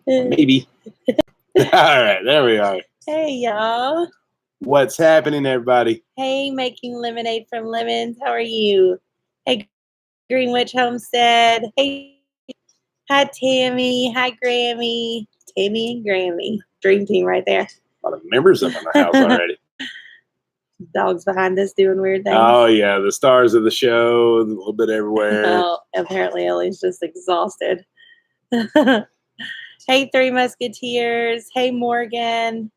Maybe. All right, there we are. Hey, y'all. What's happening, everybody? Hey, making lemonade from lemons. How are you? Hey, Greenwich Homestead. Hey, hi, Tammy. Hi, Grammy. Tammy and Grammy. Dream team right there. A lot of members up in the house already. Dogs behind us doing weird things. Oh, yeah, the stars of the show, a little bit everywhere. Oh, apparently Ellie's just exhausted. Hey, Three Musketeers. Hey, Morgan.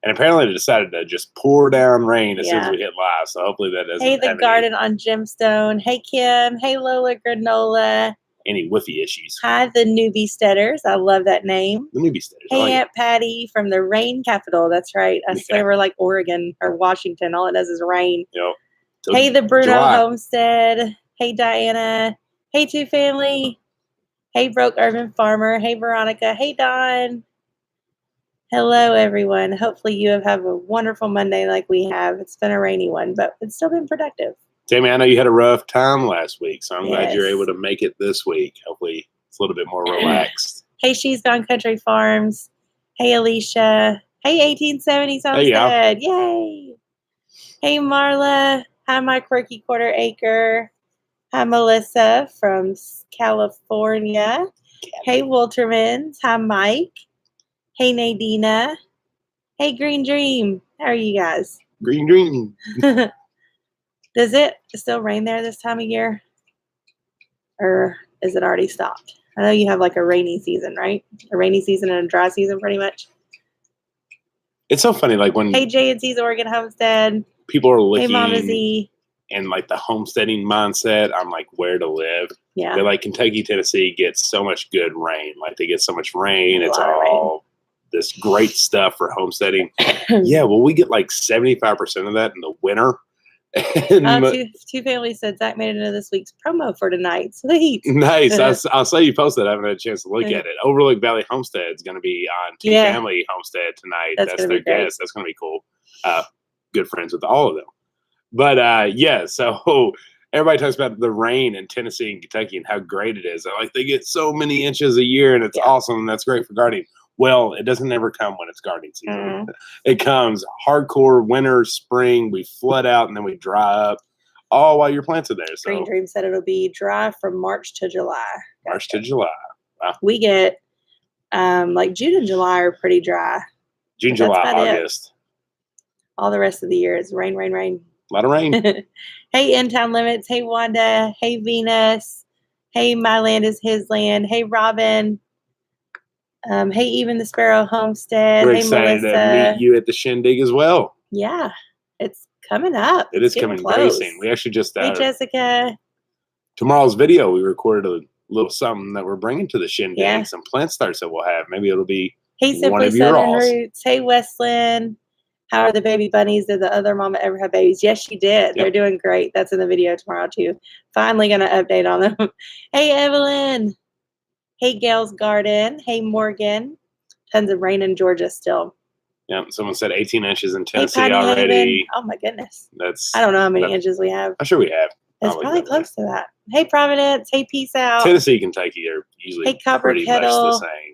And apparently they decided to just pour down rain as soon as we hit live, so hopefully that doesn't Hey, the garden on Gemstone. Hey, Kim. Hey, Lola Granola. any whiffy issues. Hi, the Newbie Steaders. I love that name. The Newbie Steaders. Hey, Aunt Patty from the rain capital. That's right. I swear we're like Oregon or Washington. All it does is rain. Yep. Hey, the Bruno Homestead. Hey, Diana. Hey, Two Family. Hey, Broke Urban Farmer. Hey, Veronica. Hey, Don. Hello, everyone. Hopefully you have a wonderful Monday like we have. It's been a rainy one, but it's still been productive. Tammy, I know you had a rough time last week, so I'm glad you're able to make it this week. Hopefully it's a little bit more relaxed. Hey, She's Gone Country Farms. Hey, Alicia. Hey, 1870s Homestead. Hey, yay. Hey, Marla. Hi, my quirky quarter acre. Hi, Melissa from California. Hey, Woltermans. Hi, Mike. Hey, Nadina. Hey, Green Dream. How are you guys? Green Dream. Does it still rain there this time of year? Or is it already stopped? I know you have like a rainy season, right? A rainy season and a dry season pretty much. It's so funny, like when Hey, J&C's Oregon Homestead. People are looking hey, Mama Z. And like the homesteading mindset on like where to live. Yeah. They're like Kentucky, Tennessee gets so much good rain. Like they get so much rain. It's all this great stuff for homesteading. Yeah, well, we get like 75% of that in the winter. And Two Families said Zach made it into this week's promo for tonight. Sweet. Nice. I saw you post that. I haven't had a chance to look at it. Overlook Valley Homestead is going to be on Two Family Homestead tonight. That's their guest. That's going to be cool. Good friends with all of them. But yeah, so everybody talks about the rain in Tennessee and Kentucky and how great it is. Like they get so many inches a year and it's awesome and that's great for gardening. Well, it doesn't ever come when it's gardening season. Mm-hmm. It comes hardcore winter, spring. We flood out and then we dry up, all while your plants are there. So Green Dream said it'll be dry from March to July. March to July. Wow. We get like June and July are pretty dry. June, July, August. All the rest of the year is rain, rain, rain. A lot of rain. Hey, In Town Limits. Hey, Wanda. Hey, Venus. Hey, My Land is His Land. Hey, Robin. Hey, Even the Sparrow Homestead. We're excited to meet you at the Shindig as well. Yeah, it's coming up. It is coming very soon. We actually just hey, Jessica. Tomorrow's video, we recorded a little something that we're bringing to the Shindig. Some plant starts that we'll have. Maybe it'll be one of your Southern Roots. Hey, Westland. How are the baby bunnies? Did the other mama ever have babies? Yes, she did. Yep. They're doing great. That's in the video tomorrow, too. Finally going to update on them. Hey, Evelyn. Hey, Gail's Garden. Hey, Morgan. Tons of rain in Georgia still. Yeah, someone said 18 inches in Tennessee already. Haven. Oh, my goodness. I don't know how many inches we have. I'm sure we have. It's probably close to that. Hey, Providence. Hey, Peace Out. Tennessee, Kentucky are usually pretty much the same.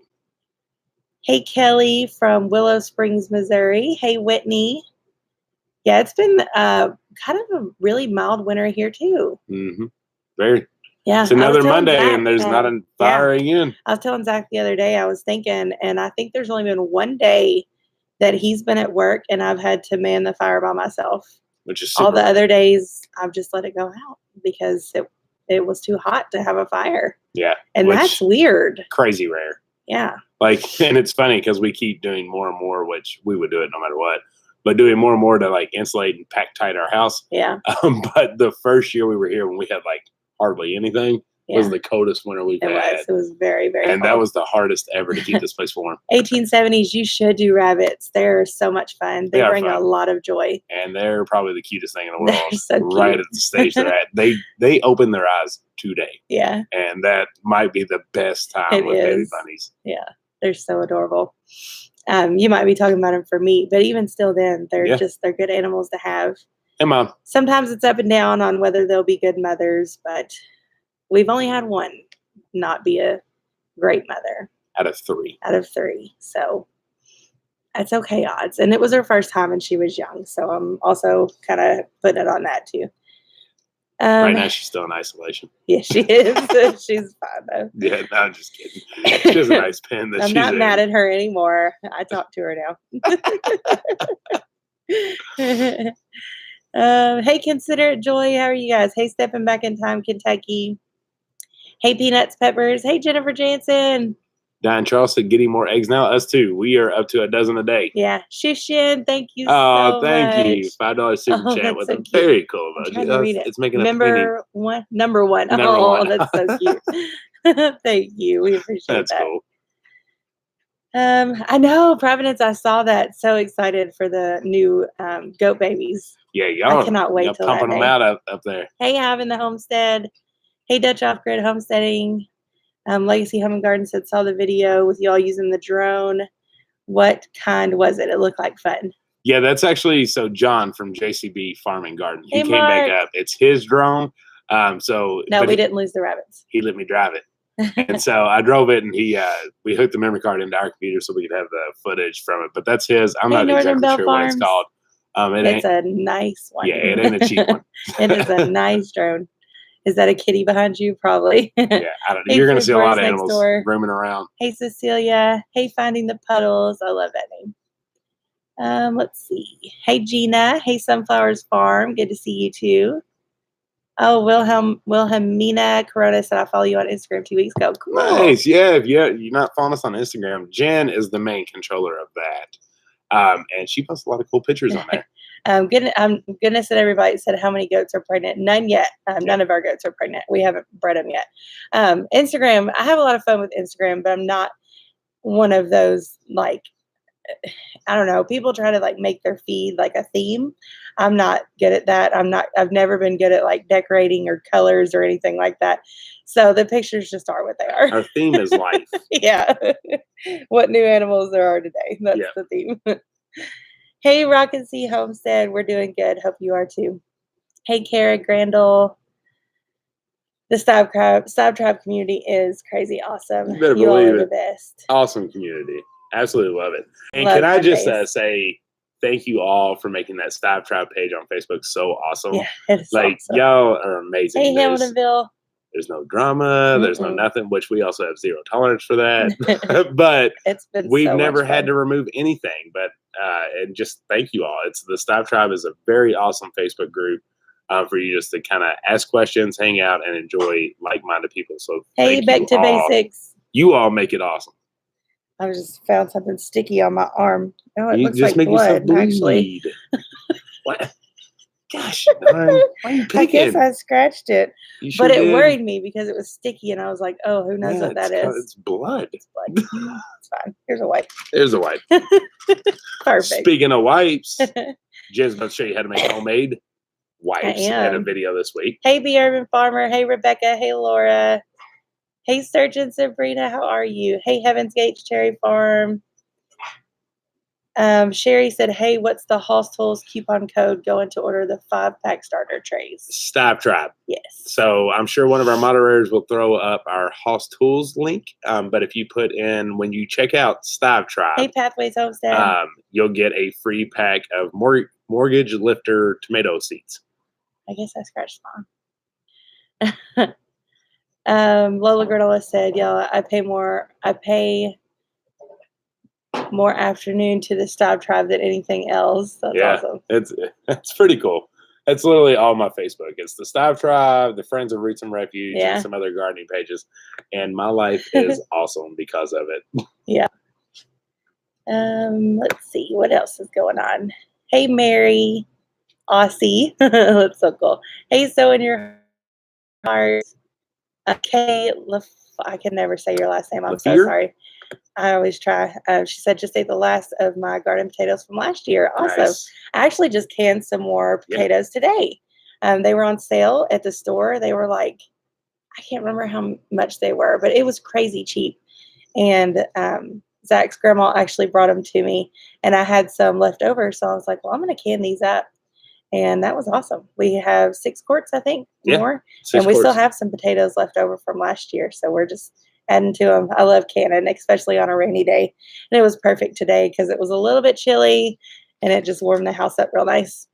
Hey, Kelly from Willow Springs, Missouri. Hey, Whitney. Yeah, it's been kind of a really mild winter here, too. Mm-hmm. Very. Yeah. It's another Monday, and there's not a fire again. I was telling Zach the other day, I was thinking, and I think there's only been one day that he's been at work, and I've had to man the fire by myself. Which is super all the other days, I've just let it go out because it was too hot to have a fire. Yeah. And that's weird. Crazy rare. Yeah. Like, and it's funny because we keep doing more and more, which we would do it no matter what, but doing more and more to like insulate and pack tight our house. Yeah. But the first year we were here when we had like hardly anything was the coldest winter we've had. It was very, very cold. That was the hardest ever to keep this place warm. 1870s, you should do rabbits. They're so much fun. They bring a lot of joy. And they're probably the cutest thing in the world. So right at the stage they're at. They open their eyes today. Yeah. And that might be the best time with baby bunnies. Yeah. They're so adorable. You might be talking about them for meat, but even still then, they're they're good animals to have. Hey, Mom. Sometimes it's up and down on whether they'll be good mothers, but we've only had one not be a great mother. out of 3. Out of 3. So that's okay odds. And it was her first time and she was young. So I'm also kind of putting it on that too. Right now she's still in isolation. Yeah, she is. She's fine though. Yeah, no, I'm just kidding. She has a nice pen that I'm she's not in. mad at her anymore. I talk to her now. Hey, Considerate Joy, how are you guys? Hey, Stepping Back in Time, Kentucky. Hey, Peanuts Peppers. Hey, Jennifer Jansen. Diane Charles said, getting more eggs now. Us too. We are up to a dozen a day. Yeah. Shushin, thank you so thank much. You. $5 super chat with a very cool emoji. It's making number one. Number one. That's so cute. Thank you. We appreciate that. That's cool. I know, Providence. I saw that. So excited for the new goat babies. Yeah, y'all. I cannot wait till pumping them out up there. Hey, Having the Homestead. Hey, Dutch Off Grid Homesteading. Legacy Home and Garden said saw the video with y'all using the drone. What kind was it? It looked like fun. Yeah, that's actually John from JCB Farm and Garden. He came Mark. back up. It's his drone. No, we didn't lose the rabbits. He let me drive it. And so I drove it, and we hooked the memory card into our computer so we could have the footage from it. But that's his. I'm not exactly sure what it's called. It's a nice one. Yeah, it ain't a cheap one. It is a nice drone. Is that a kitty behind you? Probably. Yeah, I don't know. You're going to see a lot of animals roaming around. Hey, Cecilia. Hey, Finding the Puddles. I love that name. Let's see. Hey, Gina. Hey, Sunflowers Farm. Good to see you too. Oh, Wilhelmina Corona said I follow you on Instagram 2 weeks ago. Cool. Nice. Yeah, if you're not following us on Instagram, Jen is the main controller of that. And she posts a lot of cool pictures on there. Goodness that everybody said how many goats are pregnant. None yet. None of our goats are pregnant. We haven't bred them yet. Instagram, I have a lot of fun with Instagram, but I'm not one of those, like, I don't know. People try to like make their feed like a theme. I'm not good at that. I've never been good at like decorating or colors or anything like that. So the pictures just are what they are. Our theme is life. Yeah. What new animals there are today. That's the theme. Hey, Rocket Sea Homestead. We're doing good. Hope you are too. Hey, Kara Grandel. The Stab Tribe community is crazy awesome. You all are the best. Awesome community. Absolutely love it. And can I just say thank you all for making that Stab Tribe page on Facebook so awesome. Yeah, it's like awesome. Y'all are amazing. Hey, Hamiltonville. There's no drama. There's no nothing, which we also have zero tolerance for that. But we've never had to remove anything. But and just thank you all. It's the Stab Tribe is a very awesome Facebook group for you just to kind of ask questions, hang out, and enjoy like-minded people. So hey, back to basics. You all make it awesome. I just found something sticky on my arm. Oh, it looks just like blood, actually. What? Gosh, why are you picking? I guess I scratched it, sure but it did. Worried me because it was sticky, and I was like, "Oh, who knows what that is?" It's blood. It's blood. It's fine. Here's a wipe. There's a wipe. Perfect. Speaking of wipes, Jen's going to show you how to make homemade wipes in a video this week. Hey, B Urban Farmer. Hey, Rebecca. Hey, Laura. Hey, Surgeon Sabrina. How are you? Hey, Heaven's Gates Cherry Farm. Sherry said, hey, what's the Hoss Tools coupon code going to order the 5-pack starter trays? Stab Tribe. Yes. So I'm sure one of our moderators will throw up our Hoss Tools link. But if you put in, when you check out Stab Tribe, hey, Pathways Homestead, you'll get a free pack of mortgage lifter tomato seeds. I guess I scratched mine. Lola Granola said, yeah, I pay more afternoon to the Stab Tribe than anything else. That's awesome. It's pretty cool. It's literally all my Facebook. It's the Stab Tribe, the Friends of Roots and Refuge, and some other gardening pages. And my life is awesome because of it. Yeah. Let's see what else is going on. Hey, Mary, Aussie. That's so cool. Hey, so in your heart. Okay, I can never say your last name. I'm so sorry. I always try. She said, just ate the last of my garden potatoes from last year. Awesome. Nice. I actually just canned some more potatoes today. They were on sale at the store. They were like, I can't remember how much they were, but it was crazy cheap. And Zach's grandma actually brought them to me, and I had some left over. So I was like, well, I'm going to can these up. And that was awesome. We have 6 quarts, I think, more. And we still have some potatoes left over from last year. So we're just adding to them. I love canning, especially on a rainy day. And it was perfect today because it was a little bit chilly and it just warmed the house up real nice.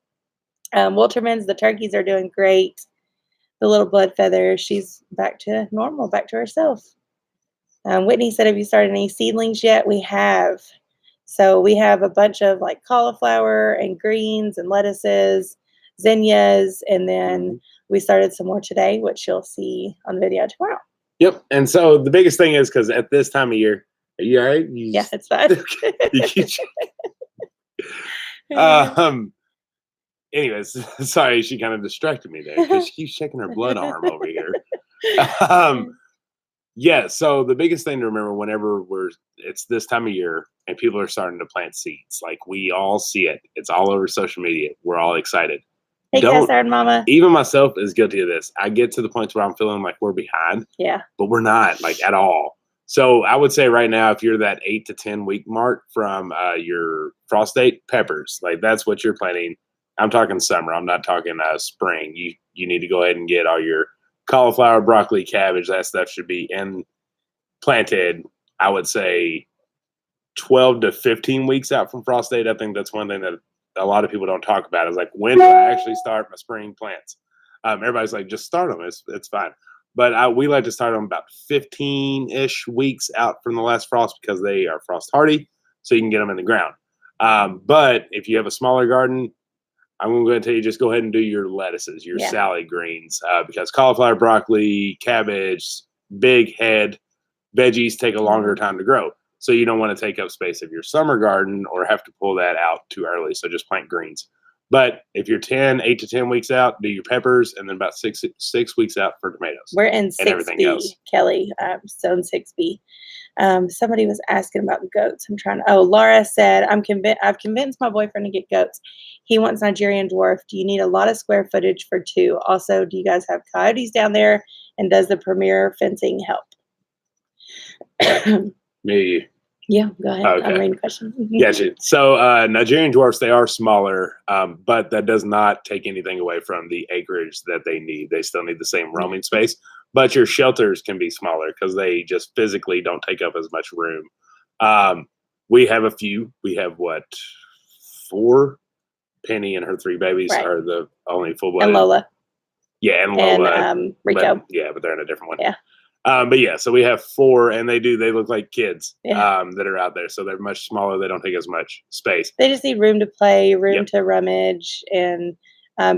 Wilterman's, the turkeys are doing great. The little blood feather, she's back to normal, back to herself. Whitney said, have you started any seedlings yet? We have. So we have a bunch of like cauliflower and greens and lettuces, zinnias, and then we started some more today, which you'll see on the video tomorrow. Yep. And so the biggest thing is because at this time of year, are you all right? Yeah, it's fine. Anyways, sorry, she kind of distracted me there because she keeps checking her blood arm over here. Yeah, so the biggest thing to remember whenever it's this time of year and people are starting to plant seeds, like we all see it. It's all over social media. We're all excited. Hey, Castard Mama. Even myself is guilty of this. I get to the point where I'm feeling like we're behind. Yeah. But we're not, like, at all. So I would say right now, if you're that 8 to 10 week mark from your frost date, peppers, like that's what you're planting. I'm talking summer. I'm not talking spring. You need to go ahead and get all your cauliflower, broccoli, cabbage. That stuff should be planted, I would say, 12 to 15 weeks out from frost date. I think that's one thing that a lot of people don't talk about is like, when do I actually start my spring plants? Everybody's like, just start them. It's fine. But we like to start them about 15-ish weeks out from the last frost because they are frost hardy, so you can get them in the ground. But if you have a smaller garden, I'm going to tell you, just go ahead and do your lettuces, your salad greens, because cauliflower, broccoli, cabbage, big head veggies take a longer time to grow. So you don't want to take up space of your summer garden or have to pull that out too early. So just plant greens. But if you're 8 to 10 weeks out, do your peppers, and then about six weeks out for tomatoes. We're in 6B, Kelly, zone 6B. Somebody was asking about goats. Laura said, I've convinced my boyfriend to get goats. He wants Nigerian dwarf. Do you need a lot of square footage for 2? Also, do you guys have coyotes down there? And does the premier fencing help? Me. Yeah, go ahead. Okay. I'm reading the question. Gotcha. So Nigerian dwarfs, they are smaller, but that does not take anything away from the acreage that they need. They still need the same roaming space, but your shelters can be smaller because they just physically don't take up as much room. We have a few. We have 4? Penny and her 3 babies are the only full-blooded. And Lola. Yeah, and Lola. And Rico. But they're in a different one. Yeah. But yeah, so we have 4, and they look like kids that are out there. So they're much smaller. They don't take as much space. They just need room to play, room to rummage, and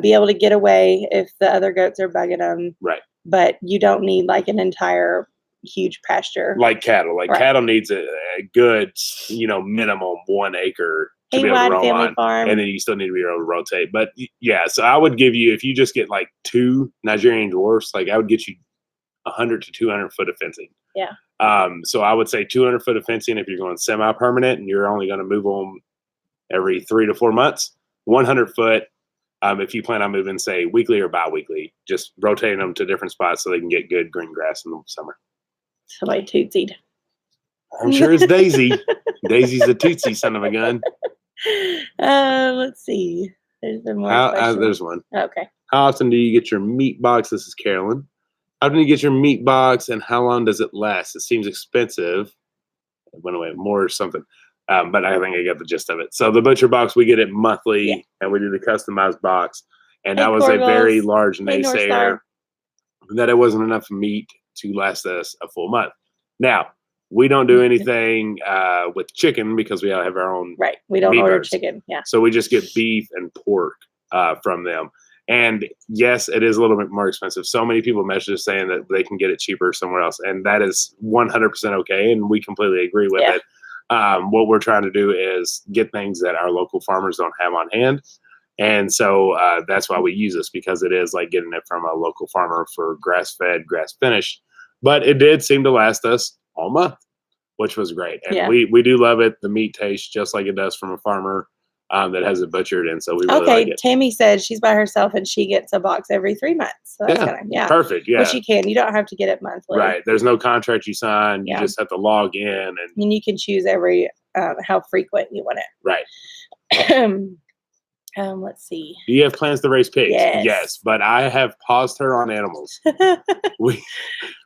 be able to get away if the other goats are bugging them. Right. But you don't need like an entire huge pasture. Like cattle. Cattle needs a good, minimum 1 acre to be able to roam on. Farm. And then you still need to be able to rotate. But yeah, so I would give you, if you just get like 2 Nigerian dwarfs, I would get you 100 to 200 foot of fencing. Yeah. So I would say 200 foot of fencing if you're going semi-permanent and you're only going to move them every 3 to 4 months. 100 foot if you plan on moving, say, weekly or bi-weekly, just rotating them to different spots so they can get good green grass in the summer. Somebody tootsied. I'm sure it's Daisy. Daisy's a tootsie son of a gun. Let's see. There's been more. There's one. Okay. How often do you get your meat box? This is Carolyn. How often do you get your meat box, and how long does it last? It seems expensive. It went away more or something. But I think I got the gist of it. So the butcher box, we get it monthly, and we do the customized box. And that was a very large naysayer that it wasn't enough meat to last us a full month. Now, we don't do anything with chicken because we have our own. Right. We don't order chicken. Yeah. So we just get beef and pork from them. And yes, it is a little bit more expensive. So many people message us saying that they can get it cheaper somewhere else. And that is 100% okay. And we completely agree with it. What we're trying to do is get things that our local farmers don't have on hand. And so that's why we use this, because it is like getting it from a local farmer for grass-fed, grass-finished. But it did seem to last us all month, which was great. And we do love it. The meat tastes just like it does from a farmer that has it butchered. And so we really like it. Tammy said she's by herself and she gets a box every 3 months. So that's perfect. Yeah. Which you can. You don't have to get it monthly. Right. There's no contract you sign. You just have to log in. And you can choose how frequent you want it. Right. Let's see. Do you have plans to raise pigs? Yes. But I have paused her on animals. I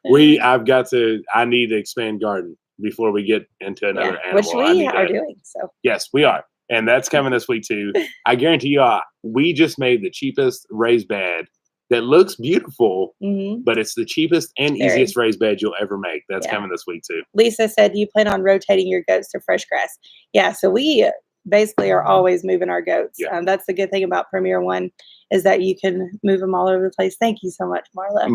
need to expand garden before we get into another animal. Which we are doing. So yes, we are. And that's coming this week too. I guarantee you, we just made the cheapest raised bed that looks beautiful, but it's the cheapest and easiest raised bed you'll ever make. That's coming this week too. Lisa said, do you plan on rotating your goats to fresh grass? Yeah, so we basically are always moving our goats. That's the good thing about Premier One is that you can move them all over the place. Thank you so much, Marla.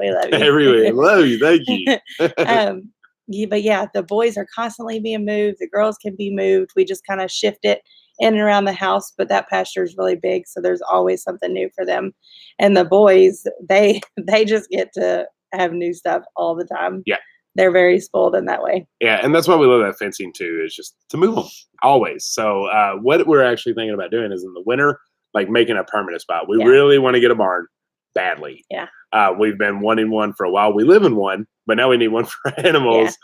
We love you. Everywhere. Love you. Thank you. But yeah, the boys are constantly being moved. The girls can be moved. We just kind of shift it in and around the house, but that pasture is really big, so there's always something new for them. And the boys, they just get to have new stuff all the time. Yeah. They're very spoiled in that way. Yeah, and that's why we love that fencing too, is just to move them always. So what we're actually thinking about doing is in the winter, like making a permanent spot. We really want to get a barn badly. Yeah. We've been wanting one for a while. We live in one, but now we need one for animals.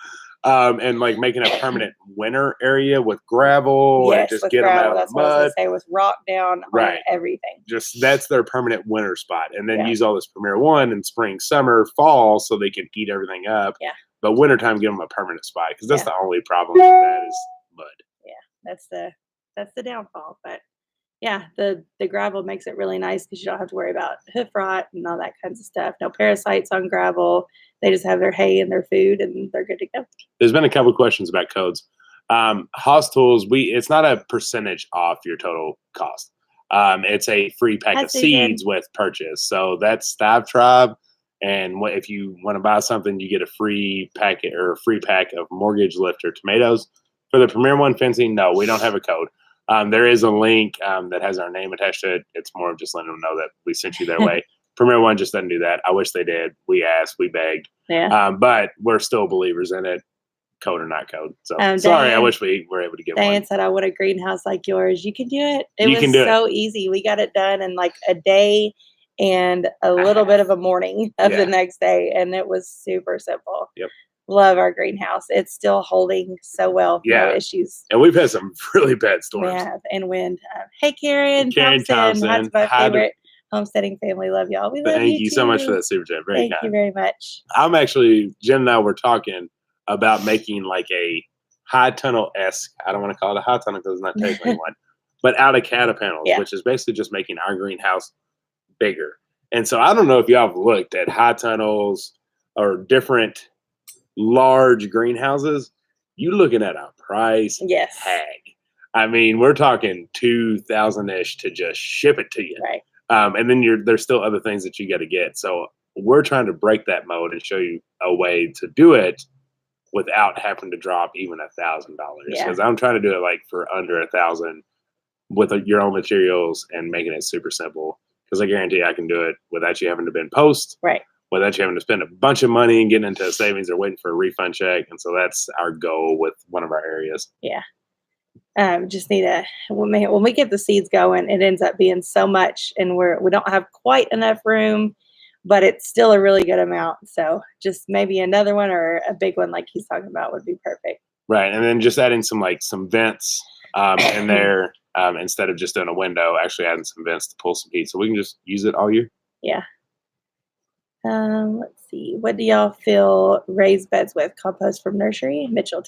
And like making a permanent winter area with gravel and just get them out of the mud. That's what I was going to say, with rock down on everything. Just that's their permanent winter spot. And then use all this Premier One in spring, summer, fall, so they can eat everything up. Yeah. But wintertime, give them a permanent spot, because that's the only problem with that is mud. Yeah, that's the downfall. But yeah, the gravel makes it really nice because you don't have to worry about hoof rot and all that kinds of stuff. No parasites on gravel. They just have their hay and their food, and they're good to go. There's been a couple of questions about codes. Haas Tools, it's not a percentage off your total cost. It's a free pack of seeds with purchase. So that's Stives Tribe. And if you want to buy something, you get a free packet or a free pack of mortgage lifter tomatoes. For the Premier One fencing, no, we don't have a code. There is a link that has our name attached to it. It's more of just letting them know that we sent you their way. Premier One just doesn't do that. I wish they did. We asked, we begged. Yeah. But we're still believers in it, code or not code. So sorry, I wish we were able to get one. Diane said, I want a greenhouse like yours. You can do it. It was so easy. We got it done in like a day and a little bit of a morning of the next day. And it was super simple. Yep. Love our greenhouse. It's still holding so well. Yeah. No issues. And we've had some really bad storms. Yeah, and wind. Hey, Karen Thompson. That's my favorite homesteading family. Love y'all. We love you. Thank you so much for that super chat. Very kind. Thank you very much. I'm actually, Jen and I were talking about making like a high tunnel-esque, I don't want to call it a high tunnel because it's not technically one, but out of cata panels, which is basically just making our greenhouse bigger. And so I don't know if y'all have looked at high tunnels or different large greenhouses. You looking at a price tag. I mean, we're talking $2,000-ish to just ship it to you. Right. And then there's still other things that you got to get. So we're trying to break that mode and show you a way to do it without having to drop even $1,000. Because I'm trying to do it like for under $1,000 with your own materials and making it super simple. Because I guarantee I can do it without you having to bend post. Right. Without you having to spend a bunch of money and getting into savings or waiting for a refund check. And so that's our goal with one of our areas. Yeah. Just need when we get the seeds going, it ends up being so much, and we don't have quite enough room, but it's still a really good amount. So just maybe another one or a big one like he's talking about would be perfect. Right. And then just adding some vents in there instead of just doing a window, actually adding some vents to pull some heat so we can just use it all year. Yeah. Let's see. What do y'all fill raised beds with? Compost from nursery? Mitchell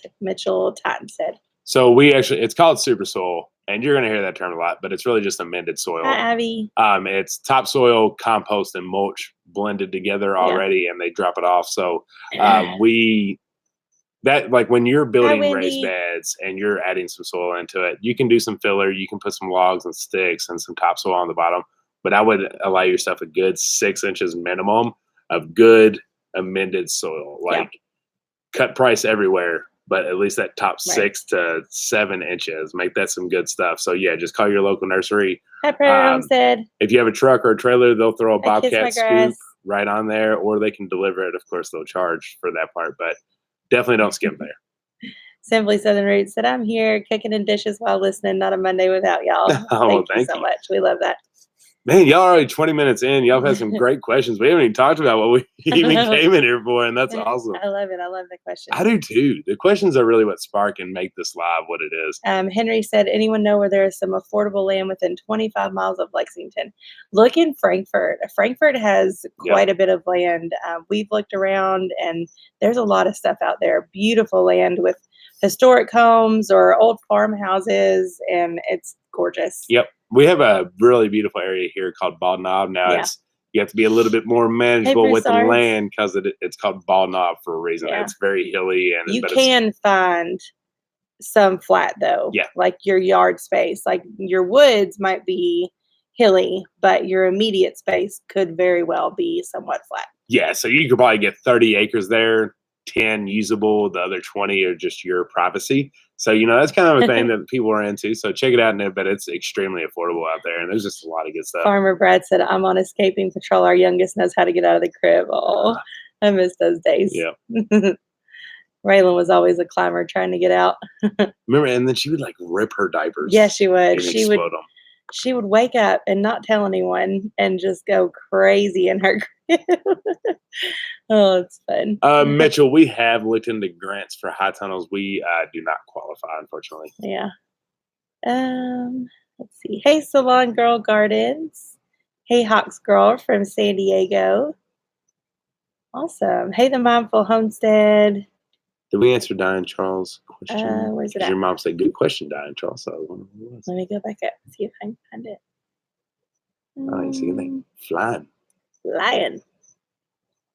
Totten said. So it's called super soil, and you're going to hear that term a lot, but it's really just amended soil. Hi, Abby. It's topsoil, compost, and mulch blended together already, and they drop it off. So when you're building raised beds and you're adding some soil into it, you can do some filler. You can put some logs and sticks and some topsoil on the bottom, but I would allow yourself a good 6 inches minimum of good amended soil, cut price everywhere. But at least that top 6 to 7 inches, make that some good stuff. So yeah, just call your local nursery. Homestead. If you have a truck or a trailer, they'll throw a Bobcat scoop right on there, or they can deliver it. Of course, they'll charge for that part, but definitely don't skimp there. Simply Southern Roots said, I'm here cooking and dishes while listening. Not a Monday without y'all. Thank you so much. We love that. Man, y'all are already 20 minutes in. Y'all have had some great questions. We haven't even talked about what we even came in here for, and that's awesome. I love it. I love the questions. I do too. The questions are really what spark and make this live what it is. Henry said, anyone know where there is some affordable land within 25 miles of Lexington? Look in Frankfort. Frankfort has quite a bit of land. We've looked around, and there's a lot of stuff out there. Beautiful land with historic homes or old farmhouses, and it's gorgeous. Yep. We have a really beautiful area here called Bald Knob. Now you have to be a little bit more manageable with the land because it's called Bald Knob for a reason. It's very hilly, and you can find some flat though. Yeah. Like your yard space, like your woods might be hilly, but your immediate space could very well be somewhat flat. Yeah. So you could probably get 30 acres there, 10 usable, the other 20 are just your privacy. So, that's kind of a thing that people are into. So check it out, but it's extremely affordable out there. And there's just a lot of good stuff. Farmer Brad said, I'm on escaping patrol. Our youngest knows how to get out of the crib. Oh, I miss those days. Yeah. Raylan was always a climber trying to get out. Remember, and then she would like rip her diapers. Yeah, she would. And explode them. She would wake up and not tell anyone and just go crazy in her crib. Oh, it's fun. Mitchell, we have looked into grants for high tunnels. We do not qualify, unfortunately. Yeah. Let's see. Hey, Salon Girl Gardens. Hey, Hawks Girl from San Diego. Awesome. Hey, The Mindful Homestead. Did we answer Diane Charles' question? Where's it at? Your mom said, good question, Diane Charles. So I wonder who it was. Let me go back up and see if I can find it. I didn't see anything. Flying.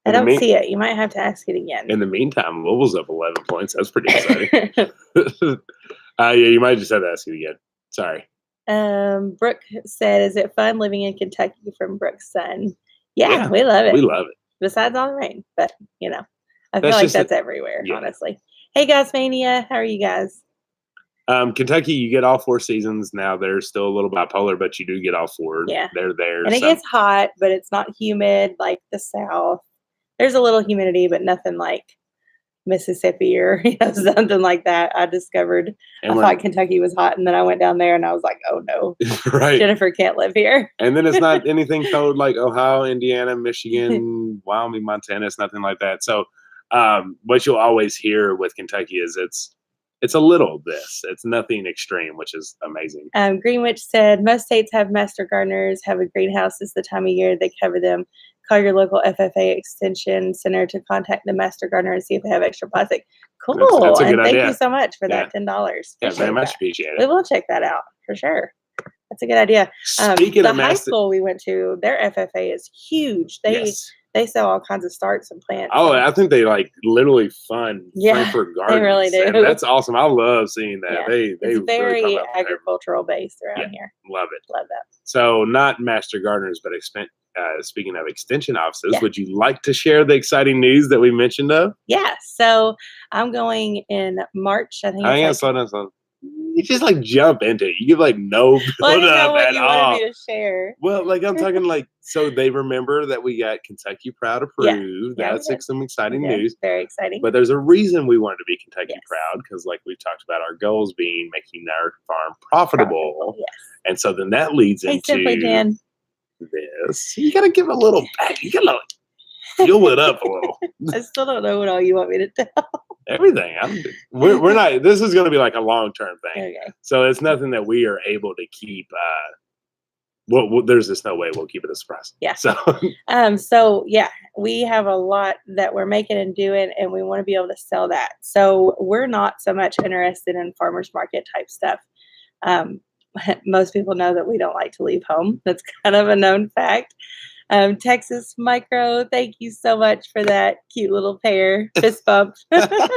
I don't see it. You might have to ask it again. In the meantime, Louisville's up 11 points. That's pretty exciting. Yeah, you might just have to ask it again. Sorry. Brooke said, is it fun living in Kentucky from Brooke's son? Yeah, we love it. We love it. Besides all the rain. But, I feel like that's everywhere, honestly. Hey, Guys Mania. How are you guys? Kentucky, you get all 4 seasons. Now they're still a little bipolar, but you do get all 4. Yeah. They're there. And it gets hot, but it's not humid like the South. There's a little humidity, but nothing like Mississippi or something like that. I discovered I thought Kentucky was hot, and then I went down there and I was like, oh no, right. Jennifer can't live here. And then it's not anything cold like Ohio, Indiana, Michigan, Wyoming, Montana. It's nothing like that. So what you'll always hear with Kentucky is it's a little of this. It's nothing extreme, which is amazing. Greenwich said, most states have master gardeners, have a greenhouse. This is the time of year they cover them. Call your local FFA extension center to contact the master gardener and see if they have extra plastic. Cool. That's a good idea. Thank you so much for that $10. Yeah, very much appreciate it. We will check that out for sure. That's a good idea. Speaking of high school we went to, their FFA is huge. They sell all kinds of starts and plants. Oh, I think they literally fund Frankfort Gardens. They really do. And that's awesome. I love seeing that. Yeah. They it's very really agricultural based around here. Love it. Love that. So not master gardeners, but speaking of extension offices, would you like to share the exciting news that we mentioned of? Yeah. So I'm going in March. I think. Slow down. You just jump into it. You give no build up at all. Wanted me to share. Well, I'm talking so they remember that we got Kentucky Proud approved. That's some exciting news. Very exciting. But there's a reason we wanted to be Kentucky Proud, because we've talked about our goals being making our farm profitable. Yes. And so then that leads into Simply Jan. This. You gotta give a little back. You gotta fuel it up a little. I still don't know what all you want me to tell. Everything. We're not. This is going to be a long-term thing. Okay. So it's nothing that we are able to keep. There's just no way we'll keep it a surprise. Yeah. So. So we have a lot that we're making and doing, and we want to be able to sell that. So we're not so much interested in farmers market type stuff. Most people know that we don't like to leave home. That's kind of a known fact. Texas Micro, thank you so much for that cute little pair fist bump. I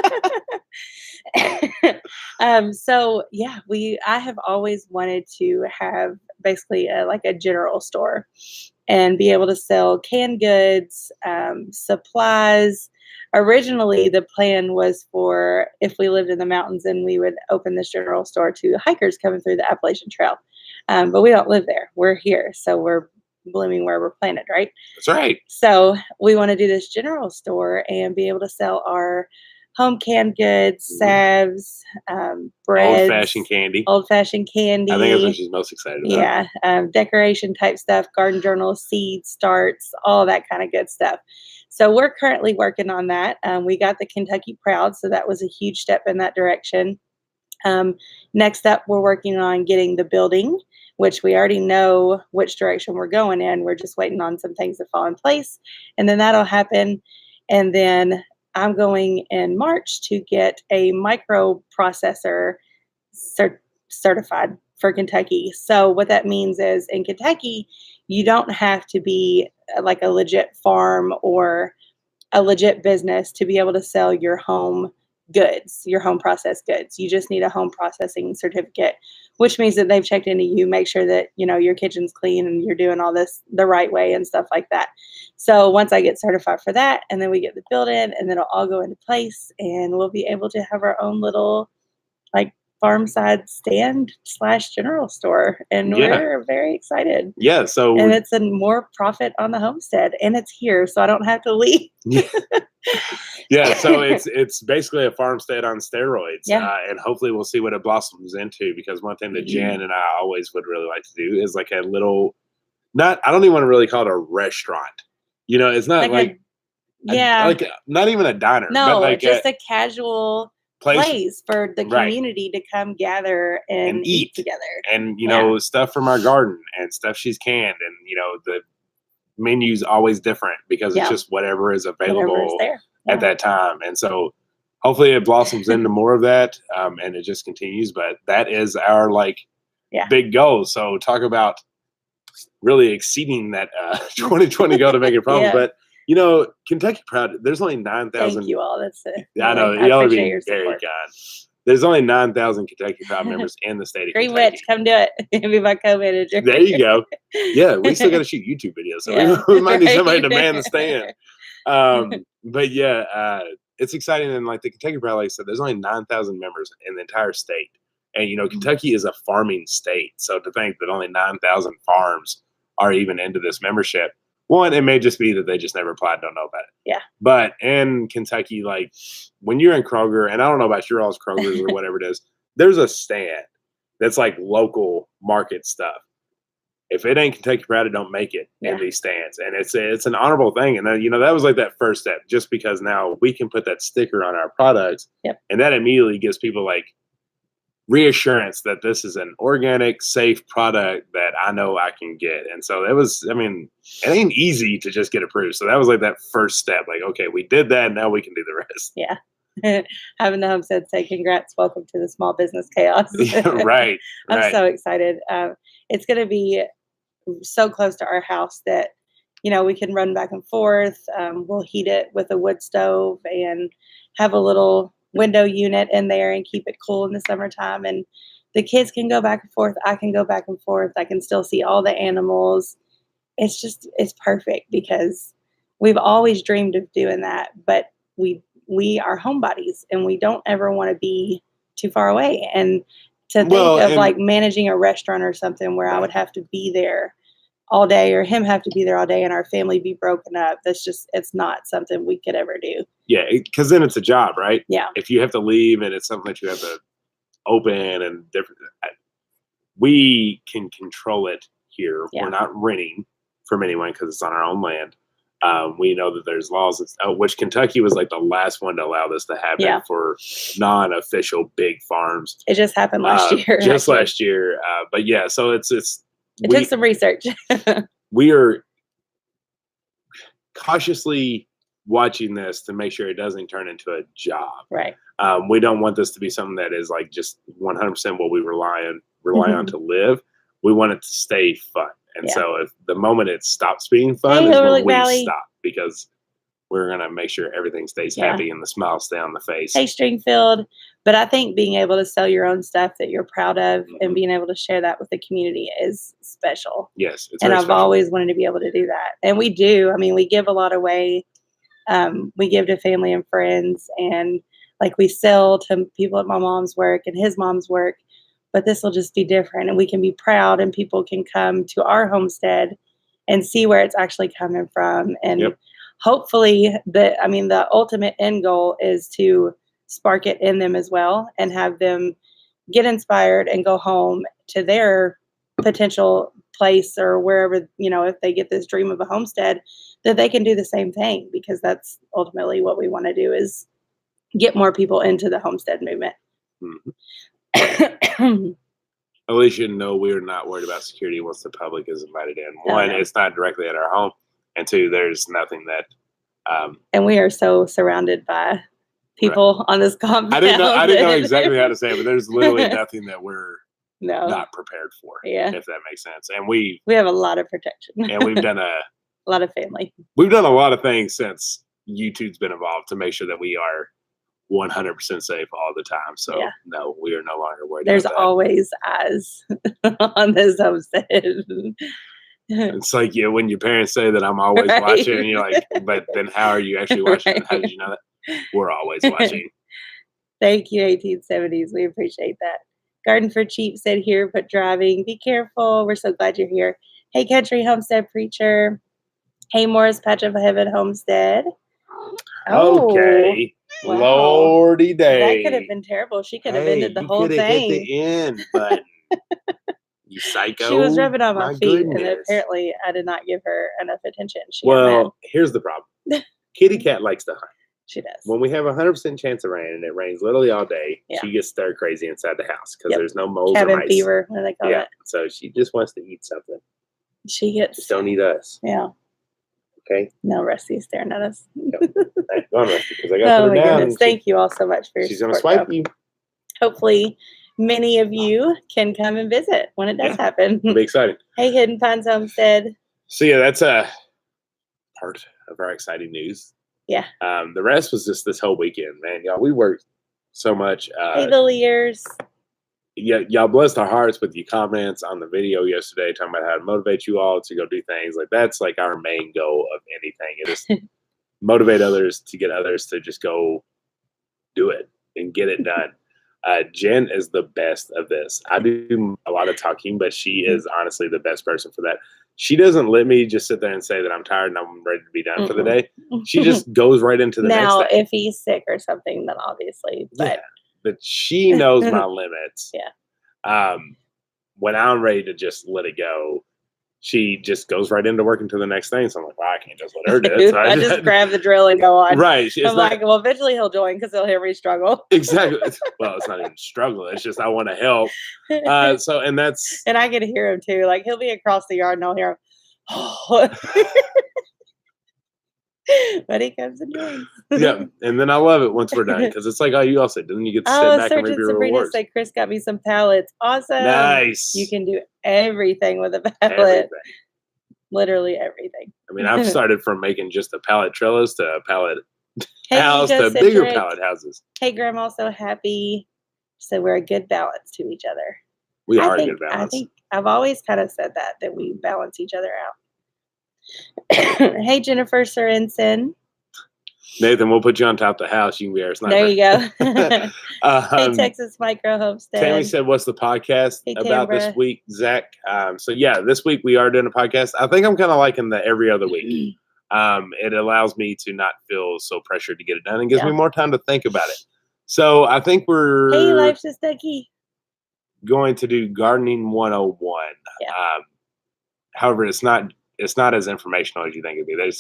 have always wanted to have basically a general store and be able to sell canned goods, supplies. Originally, the plan was for if we lived in the mountains and we would open this general store to hikers coming through the Appalachian Trail. But we don't live there. We're here. So we're blooming where we're planted, right? That's right. So we want to do this general store and be able to sell our home canned goods, salves, breads, old-fashioned candy. Old-fashioned candy. I think that's what she's most excited about. Yeah, decoration type stuff, garden journals, seeds, starts, all that kind of good stuff. So we're currently working on that. We got the Kentucky Proud, so that was a huge step in that direction. Next up, we're working on getting the building, which we already know which direction we're going in. We're just waiting on some things to fall in place, and then that'll happen. And then I'm going in March to get a microprocessor certified for Kentucky. So what that means is in Kentucky, you don't have to be like a legit farm or a legit business to be able to sell your home goods, your home processed goods. You just need a home processing certificate, which means that they've checked into you, make sure that, you know, your kitchen's clean and you're doing all this the right way and stuff like that. So once I get certified for that, and then we get the building, and then it'll all go into place, and we'll be able to have our own little like farm side stand / general store, and we're very excited. Yeah, so and it's a more profit on the homestead, and it's here, so I don't have to leave. Yeah, so it's basically a farmstead on steroids. Yeah. And hopefully we'll see what it blossoms into, because one thing that Jen and I always would really like to do is like a little, I don't even want to really call it a restaurant. You know, it's not like not even a diner. No, but like just a casual place for the community to come gather and eat together. And, you know, stuff from our garden and stuff she's canned, and, you know, the menu's always different because it's just whatever is available at that time. And so hopefully it blossoms into more of that, and it just continues. But that is our big goal. So talk about really exceeding that 2020 goal to make it problem. But you know, Kentucky Proud, there's only 9,000. Thank you all. That's it. I know. Y'all are being very kind. There's only 9,000 Kentucky Proud members in the state of Kentucky. Greenwich, come do it. Be my co-manager. There you go. Yeah, we still got to shoot YouTube videos, so we might need somebody to man the stand. But yeah, it's exciting. And like the Kentucky Proud, like I said, there's only 9,000 members in the entire state. And, you know, Kentucky is a farming state. So to think that only 9,000 farms are even into this membership, one, it may just be that they just never applied, don't know about it. Yeah. But in Kentucky, like when you're in Kroger, and I don't know about your all's Kroger's or whatever it is, there's a stand that's like local market stuff. If it ain't Kentucky Proud, it don't make it in these stands. And it's an honorable thing. And then, you know, that was like that first step, just because now we can put that sticker on our products. Yep. And that immediately gives people like reassurance that this is an organic, safe product that I know I can get. And so it was, I mean, it ain't easy to just get approved. So that was like that first step. Like, okay, we did that. Now we can do the rest. Yeah. Having the homestead say, congrats, welcome to the small business chaos. Right. I'm so excited. It's going to be so close to our house that, you know, we can run back and forth. We'll heat it with a wood stove and have a little window unit in there and keep it cool in the summertime. And the kids can go back and forth. I can go back and forth. I can still see all the animals. It's perfect because we've always dreamed of doing that, but we are homebodies and we don't ever want to be too far away. And to think of like managing a restaurant or something where I would have to be there all day, or him have to be there all day, and our family be broken up. It's not something we could ever do. Yeah, because then it's a job, right? Yeah. If you have to leave and it's something that you have to open and different, we can control it here. Yeah. We're not renting from anyone because it's on our own land. We know that there's laws, which Kentucky was like the last one to allow this to happen for non-official big farms. It just happened last year. Last year. But yeah, so it took some research. We are cautiously watching this to make sure it doesn't turn into a job. Right. We don't want this to be something that is like just 100% what we rely on to live. We want it to stay fun. And so if the moment it stops being fun is when we stop, because we're going to make sure everything stays happy and the smiles stay on the face. Hey, Stringfield. But I think being able to sell your own stuff that you're proud of and being able to share that with the community is special. Yes. And I've always wanted to be able to do that. And we do. I mean, we give a lot away. We give to family and friends, and like we sell to people at my mom's work and his mom's work. But this will just be different, and we can be proud, and people can come to our homestead and see where it's actually coming from. And hopefully the ultimate end goal is to spark it in them as well and have them get inspired and go home to their potential place or wherever, if they get this dream of a homestead, that they can do the same thing, because that's ultimately what we want to do, is get more people into the homestead movement. Mm-hmm. At least you know we're not worried about security once the public is invited in. One, it's not directly at our home, and two, there's nothing that. And we are so surrounded by people on this compound. I didn't know exactly how to say it, but there's literally nothing that we're not prepared for. Yeah, if that makes sense. And we have a lot of protection, and we've done a lot of family. We've done a lot of things since YouTube's been involved to make sure that we are 100% safe all the time. So no, we are no longer worried. There's always eyes on this homestead. It's like when your parents say that I'm always watching, and you're like, but then how are you actually watching? How did you know that? We're always watching. Thank you, 1870s. We appreciate that. Garden for Cheap said, here, but driving. Be careful. We're so glad you're here. Hey, Country Homestead Preacher. Hey, Morris Patch of Heaven Homestead. Okay. Wow. Lordy day. That could have been terrible. She could have ended the whole thing. Hit the end button. You psycho. She was rubbing on my feet, and apparently I did not give her enough attention. Here's the problem. Kitty Cat likes to hunt. She does. When we have a 100% chance of rain, and it rains literally all day, she gets stir crazy inside the house because there's no moles or mice. Cabin fever, what do they call it? So she just wants to eat something. Just don't eat us. Yeah. Okay. No, Rusty's staring at us. Go on, Rusty, because I got to put her down. Goodness. Thank you all so much for your support. She's going to swipe you. Hopefully, many of you can come and visit when it does happen. It'll be exciting. Hey, Hidden Pines Homestead. So that's a part of our exciting news. Yeah. The rest was just this whole weekend, man. Y'all, we worked so much. Hey, the Lears. Yeah, y'all blessed our hearts with your comments on the video yesterday, talking about how to motivate you all to go do things. Like, that's like our main goal of anything. It is motivate others to get others to just go do it and get it done. Jen is the best of this. I do a lot of talking, but she is honestly the best person for that. She doesn't let me just sit there and say that I'm tired and I'm ready to be done for the day. She just goes right into the next thing. Now, if he's sick or something, then obviously, but she knows my limits. Yeah. When I'm ready to just let it go, she just goes right into working to the next thing. So I'm like, I can't just let her do it. So I just grab the drill and go on. Right. I'm like, well, eventually he'll join because he'll hear me struggle. Exactly. Well, it's not even struggle. It's just I want to help. And that's. And I get to hear him too. Like, he'll be across the yard and I'll hear him. Oh. But he comes and joins. Yeah, and then I love it once we're done because it's like, you all said, then you get to sit back and reap your rewards. Say Chris got me some pallets. Awesome. Nice. You can do everything with a pallet. Literally everything. I mean, I've started from making just a pallet trellis to a pallet house to bigger pallet houses. Hey, Grandma, so happy. So we're a good balance to each other. We are a good balance. I think I've always kind of said that we balance each other out. Hey, Jennifer Sorensen. Nathan, we'll put you on top of the house. You can be our sniper. There you go. Hey, Texas Micro Homestead. Tammy said, what's the podcast about this week, Zach? This week we are doing a podcast. I think I'm kind of liking the every other week. It allows me to not feel so pressured to get it done and gives me more time to think about it. So I think we're Life's just Ducky. Going to do Gardening 101. Yeah. However, it's not as informational as you think it'd be.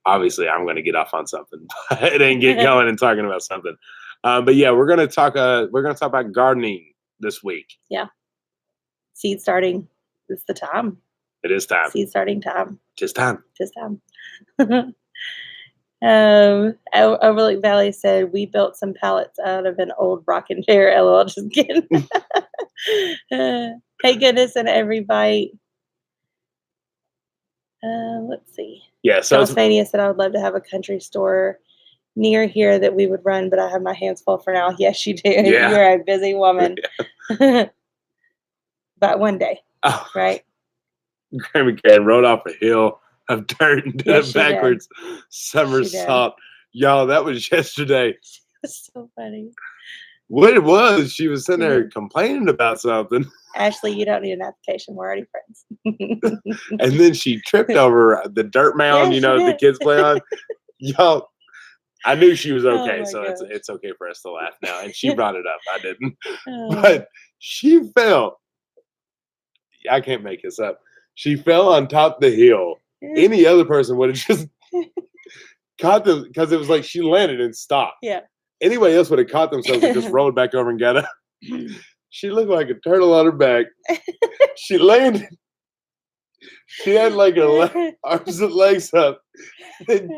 Obviously I'm going to get off on something and get going and talking about something. But yeah, we're going to talk about gardening this week. Yeah. Seed starting. It's the time. It is time. Seed starting time. Just time. Overlook Valley said, we built some pallets out of an old rocking chair. LOL, just kidding. Hey, goodness, and every bite. Let's see. Yeah, so Mania said, I would love to have a country store near here that we would run, but I have my hands full for now. Yes, you do. Yeah. You're a busy woman. Yeah. But one day, right? Grandma Karen rode off a hill of dirt and did a backwards somersault. Y'all, that was yesterday. That's so funny. What it was, she was sitting there complaining about something. Ashley, you don't need an application. We're already friends. And then she tripped over the dirt mound, the kids play on. Y'all, I knew she was okay, Oh so gosh. it's okay for us to laugh now. And she brought it up. I didn't. But she fell. I can't make this up. She fell on top of the hill. Any other person would have just caught them because it was like she landed and stopped. Yeah. Anybody else would have caught themselves and just rolled back over and got up. She looked like a turtle on her back. She landed. She had like her arms and legs up, and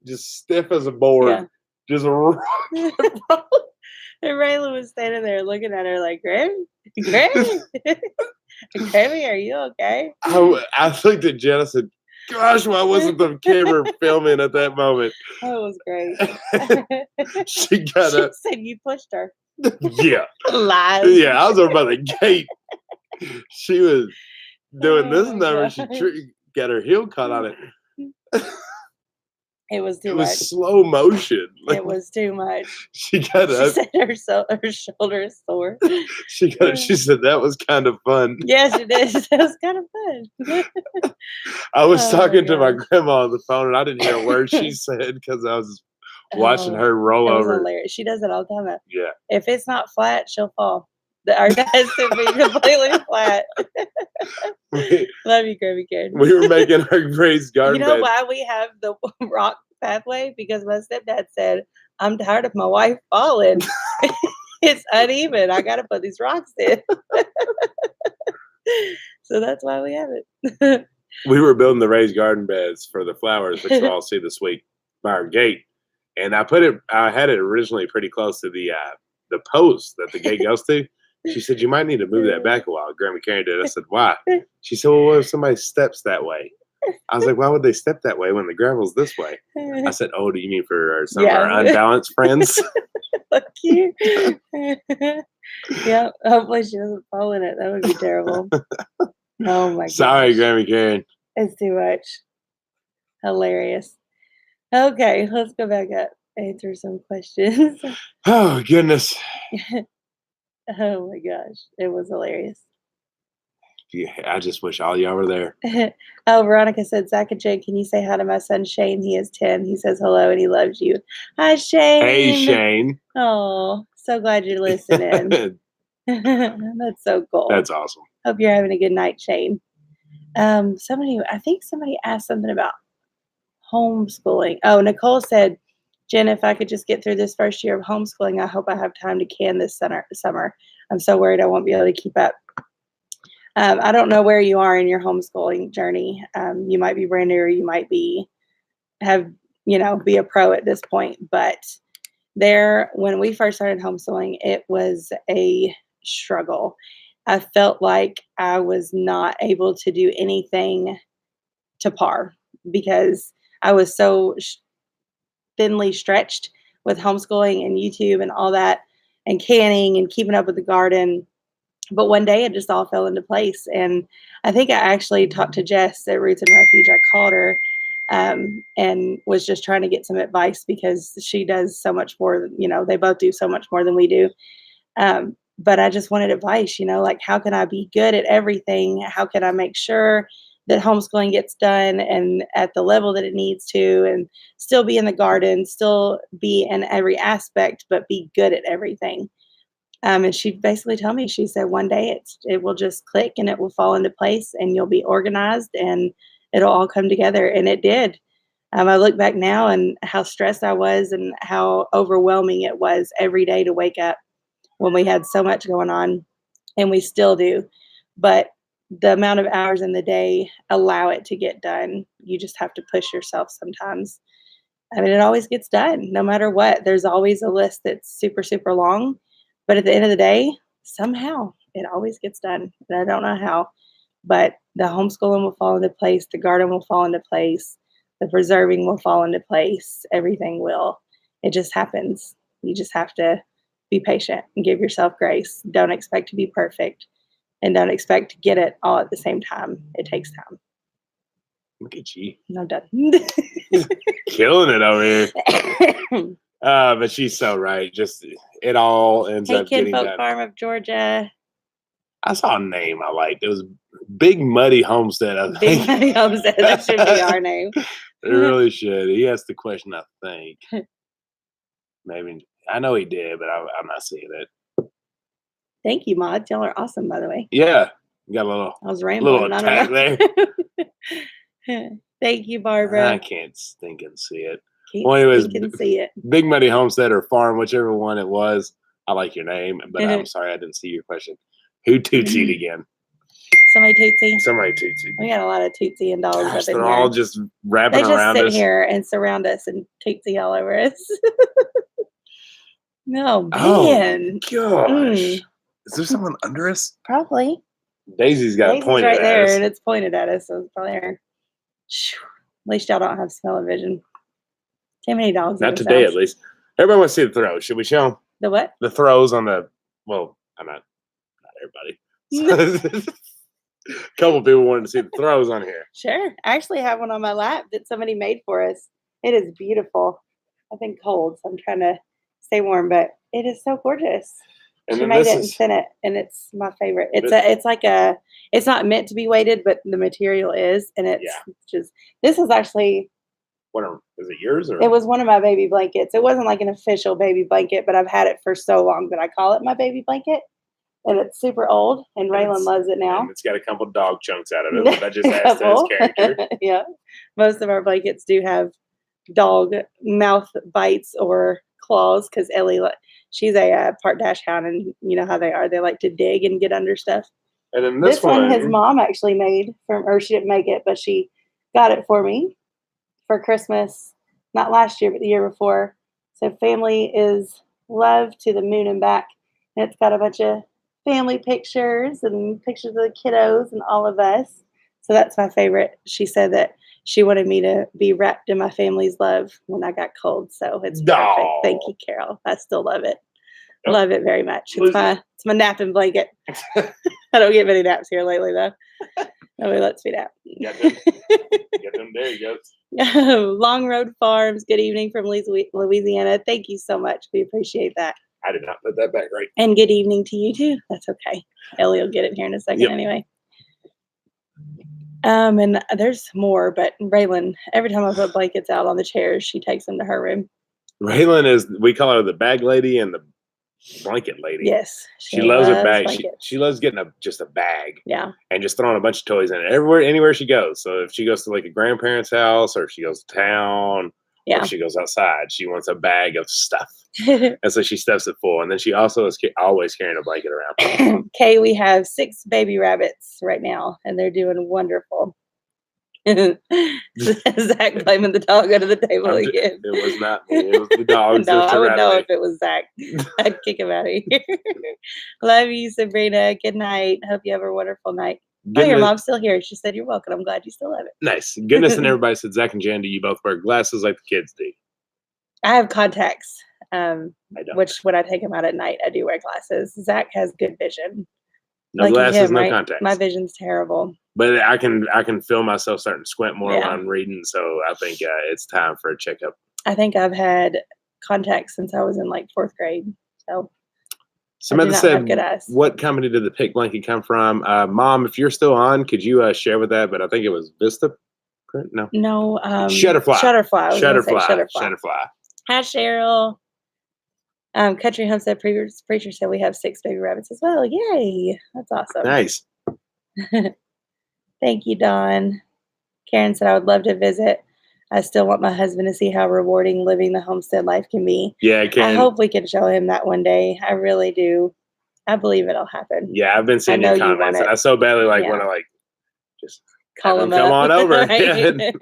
just stiff as a board. Yeah. Just and Rayla was standing there looking at her like, Grammy, Grammy, are you okay? I looked at Jen. I said, "Gosh, why wasn't the camera filming at that moment?" Oh, it was great. She got up. She said you pushed her. Yeah. Lies. Yeah, I was over by the gate. She was doing this number. She got her heel caught on it. It was too It much. was slow motion. It was too much. She got up. She said her shoulder is sore. She got up. She said that was kind of fun. Yes, it is. It was kind of fun. I was talking to my grandma on the phone, and I didn't hear a word she said because I was watching her roll over. Hilarious. She does it all the time. Yeah. If it's not flat, she'll fall. Our desk would be completely flat. Love you, Grammy Karen. We were making our raised garden You know bed. why we have the rock pathway? Because my stepdad said, I'm tired of my wife falling. It's uneven. I got to put these rocks in. So that's why we have it. We were building the raised garden beds for the flowers, which you'll all see this week by our gate. And I had it originally pretty close to the post that the gate goes to. She said, you might need to move that back a while. Grandma Karen did. I said, why? She said, well, what if somebody steps that way? I was like, why would they step that way when the gravel's this way? I said, oh, do you mean for some of our unbalanced friends? Fuck you. Yeah, hopefully she doesn't fall in it. That would be terrible. Oh my god. Sorry, Grandma Karen. It's too much. Hilarious. Okay, let's go back up. Answer some questions. Oh, goodness. Oh my gosh. It was hilarious. Yeah, I just wish all y'all were there. Oh, Veronica said, Zach and Jane, can you say hi to my son Shane? He is 10. He says hello and he loves you. Hi, Shane. Hey, Shane. Oh, so glad you're listening. That's so cool. That's awesome. Hope you're having a good night, Shane. I think somebody asked something about homeschooling. Oh, Nicole said, Jen, if I could just get through this first year of homeschooling, I hope I have time to can this summer. I'm so worried I won't be able to keep up. I don't know where you are in your homeschooling journey. You might be brand new, or you might be a pro at this point. But when we first started homeschooling, it was a struggle. I felt like I was not able to do anything to par because I was so thinly stretched with homeschooling and YouTube and all that, and canning and keeping up with the garden. But one day it just all fell into place. And I think I actually talked to Jess at Roots and Refuge. I called her and was just trying to get some advice because she does so much more. They both do so much more than we do. But I just wanted advice, like how can I be good at everything? How can I make sure that homeschooling gets done and at the level that it needs to, and still be in the garden, still be in every aspect, but be good at everything. And she basically told me, she said, one day it will just click and it will fall into place and you'll be organized and it'll all come together. And it did. I look back now and how stressed I was and how overwhelming it was every day to wake up when we had so much going on, and we still do. But the amount of hours in the day allow it to get done. You just have to push yourself sometimes. I mean, it always gets done no matter what. There's always a list that's super, super long. But at the end of the day, somehow it always gets done. And I don't know how, but the homeschooling will fall into place. The garden will fall into place. The preserving will fall into place. Everything will. It just happens. You just have to be patient and give yourself grace. Don't expect to be perfect, and don't expect to get it all at the same time. It takes time. Look at you. I'm done. Killing it over here. But she's so right. Just it all ends up getting done. Kinfolk Farm of Georgia. I saw a name I liked. It was Big Muddy Homestead. I think. Big Muddy Homestead. That should be our name. It really should. He asked the question, I think. Maybe. I know he did, but I'm not seeing it. Thank you, Mod. Y'all are awesome, by the way. Yeah. You got a little, I was rambling. attack there. Thank you, Barbara. I can't stinking see it. Can see it. Big Muddy Homestead or Farm, whichever one it was. I like your name, but I'm sorry I didn't see your question. Who tootsied again? Somebody tootsie. Somebody tootsie. We got a lot of tootsie and dogs up in they're here. all just wrapping around us. They just sit here and surround us and tootsie all over us. No, man. Oh, gosh. Is there someone under us? Probably. Daisy's got it pointed right at there, us. and it's pointed at us, so it's probably her. At least y'all don't have smell-o-vision. Too many dogs. Not today, at least. Everybody wants to see the throws. Should we show them? The what? The throws on the. Well, I'm not everybody. A couple people wanted to see the throws on here. Sure. I actually have one on my lap that somebody made for us. It is beautiful. I've been cold, so I'm trying to stay warm, but it is so gorgeous. And she made it and sent it, and it's my favorite. It's not meant to be weighted, but the material is, and it's just. This is actually. Is it yours or? It was one of my baby blankets. It wasn't like an official baby blanket, but I've had it for so long that I call it my baby blanket. And it's super old, and Raylan loves it now. And it's got a couple dog chunks out of it, which I just asked his character. Yeah. Most of our blankets do have dog mouth bites or claws, because Ellie, she's a part dash hound, and you know how they are. They like to dig and get under stuff. And then this one, his mom actually made or she didn't make it, but she got it for me for Christmas, not last year, but the year before. So family is love to the moon and back. And it's got a bunch of family pictures and pictures of the kiddos and all of us. So that's my favorite. She said that she wanted me to be wrapped in my family's love when I got cold. So it's perfect. Thank you, Carol. I still love it. Yep. Love it very much. It's my napping blanket. I don't get many naps here lately, though. Nobody lets me nap. Got them there you go. Long Road Farms. Good evening from Louisiana. Thank you so much. We appreciate that. I did not put that back right. And good evening to you too. That's okay. Ellie will get it here in a second anyway. And there's more, but Raylan, every time I put blankets out on the chairs, she takes them to her room. Raylan we call her the bag lady and the blanket lady. Yes. She loves a bag. She loves getting just a bag. Yeah. And just throwing a bunch of toys in it anywhere she goes. So if she goes to like a grandparent's house, or if she goes to town, or if she goes outside, she wants a bag of stuff. And so she stuffs it full. And then she also is always carrying a blanket around. Okay, we have 6 baby rabbits right now, and they're doing wonderful. Zach blaming the dog under the table again. It was not me. It was the dogs. No, I would know if it was Zach. I'd kick him out of here. Love you, Sabrina. Good night. Hope you have a wonderful night. Your mom's still here. She said you're welcome. I'm glad you still have it. Nice. Goodness, and everybody said, Zach and Jan, do you both wear glasses like the kids do? I have contacts. I don't. Which when I take them out at night, I do wear glasses. Zach has good vision. No glasses, no contacts. My vision's terrible. But I can feel myself starting to squint more when I'm reading, so I think it's time for a checkup. I think I've had contacts since I was in like 4th grade. So Samantha said, what company did the pick blanket come from? Mom, if you're still on, could you share with that? But I think it was Vista Print? No. Shutterfly. Shutterfly. Hi, Cheryl. Country Homestead Preacher said we have 6 baby rabbits as well. Yay. That's awesome. Nice. Thank you, Dawn. Karen said, I would love to visit. I still want my husband to see how rewarding living the homestead life can be. Yeah, Karen. I hope we can show him that one day. I really do. I believe it'll happen. Yeah, I've been seeing your comments, and I so badly want to just call him come on over. Right?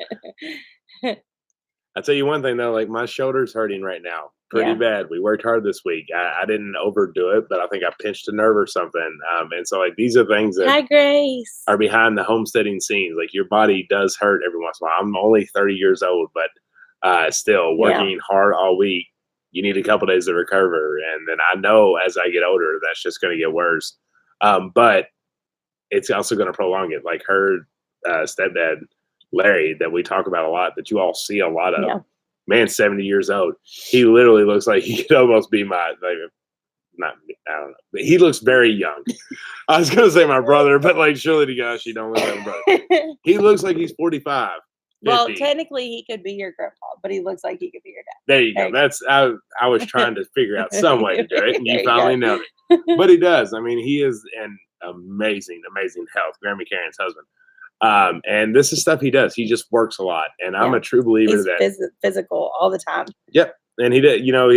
I'll tell you one thing though, my shoulder's hurting right now. Pretty bad. We worked hard this week. I didn't overdo it, but I think I pinched a nerve or something. And so these are things that Hi, Grace. are behind the homesteading scenes. Your body does hurt every once in a while. I'm only 30 years old, but still working hard all week. You need a couple days to recover. And then I know as I get older, that's just going to get worse. But it's also going to prolong it. Like her stepdad, Larry, that we talk about a lot, that you all see a lot of. Yeah. Man, 70 years old. He literally looks like he could almost be I don't know. But he looks very young. I was going to say my brother, but surely to gosh, he don't look like my brother. He looks like he's 45. Well, technically, he could be your grandpa, but he looks like he could be your dad. There you go. That's I was trying to figure out some way to do it, and you finally nailed it. But he does. I mean, he is in amazing health. Grammy Karen's husband. And this is stuff he does. He just works a lot, and I'm a true believer that physical all the time. Yep. And he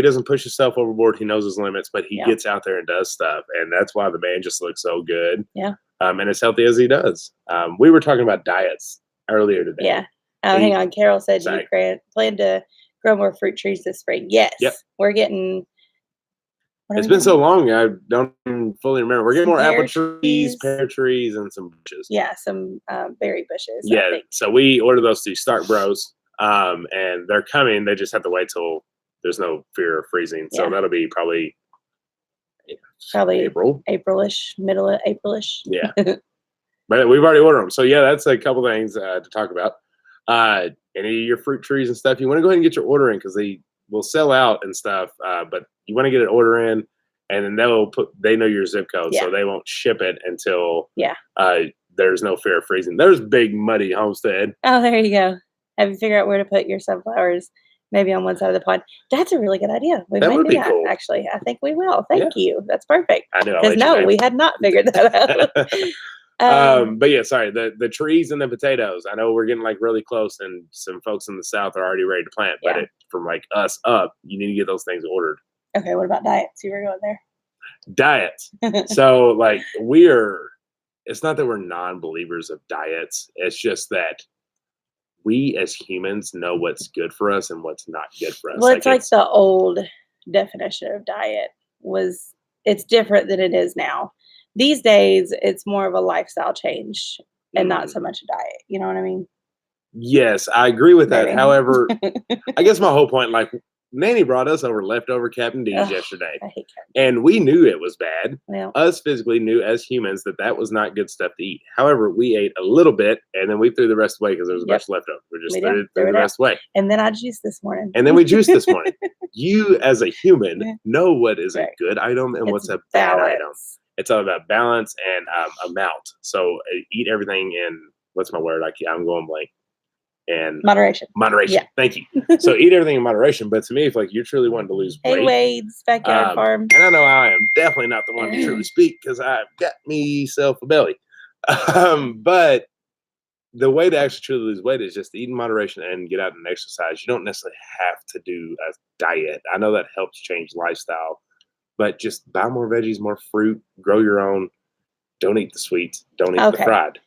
doesn't push himself overboard. He knows his limits, but he gets out there and does stuff, and that's why the man just looks so good. Yeah. And as healthy as he does. We were talking about diets earlier today. Yeah. Hang on. Carol said you plan to grow more fruit trees this spring. Yes. Yep. We're getting. It's been so long, I don't even fully remember. We're getting more apple trees, pear trees, and some bushes. Yeah, some berry bushes. Yeah. So we ordered those through Stark Bros, and they're coming. They just have to wait till there's no fear of freezing. So that'll be probably April-ish, middle of April-ish. Yeah. But we've already ordered them. So yeah, that's a couple things to talk about. Any of your fruit trees and stuff, you want to go ahead and get your order in because they will sell out and stuff. But you want to get an order in, and then they know your zip code, so they won't ship it until there's no fear of freezing. There's Big Muddy Homestead. Oh, there you go. Have you figured out where to put your sunflowers? Maybe on one side of the pond. That's a really good idea. We might do that, cool. Actually. I think we will. Thank you. That's perfect. I know. Because we had not figured that out. But yeah, sorry. The trees and the potatoes. I know we're getting like really close, and some folks in the South are already ready to plant. But from like us up, you need to get those things ordered. Okay. What about diets? You were going there. Diets. So like it's not that we're non-believers of diets. It's just that we as humans know what's good for us and what's not good for us. Well, it's like the old definition of diet it's different than it is now. These days, it's more of a lifestyle change and not so much a diet. You know what I mean? Yes, I agree with that. However, I guess my whole point, like Nanny brought us over leftover Captain D's yesterday, and we knew it was bad. Yeah. Us physically knew as humans that was not good stuff to eat. However, we ate a little bit, and then we threw the rest away because there was a bunch left over. We just threw the rest away. And then I juiced this morning. And then we juiced this morning. You, as a human, know what is a good item and what's a bad item. It's all about balance and amount. So eat everything in, what's my word? I'm going blank. And moderation. Yeah. Thank you. So eat everything in moderation. But to me, if like you're truly wanting to lose weight, hey, Wade's Backyard Farm. And I know I am definitely not the one to truly speak because I've got myself a belly. But the way to actually truly lose weight is just to eat in moderation and get out and exercise. You don't necessarily have to do a diet. I know that helps change lifestyle, but just buy more veggies, more fruit, grow your own. Don't eat the sweets. Don't eat the fried.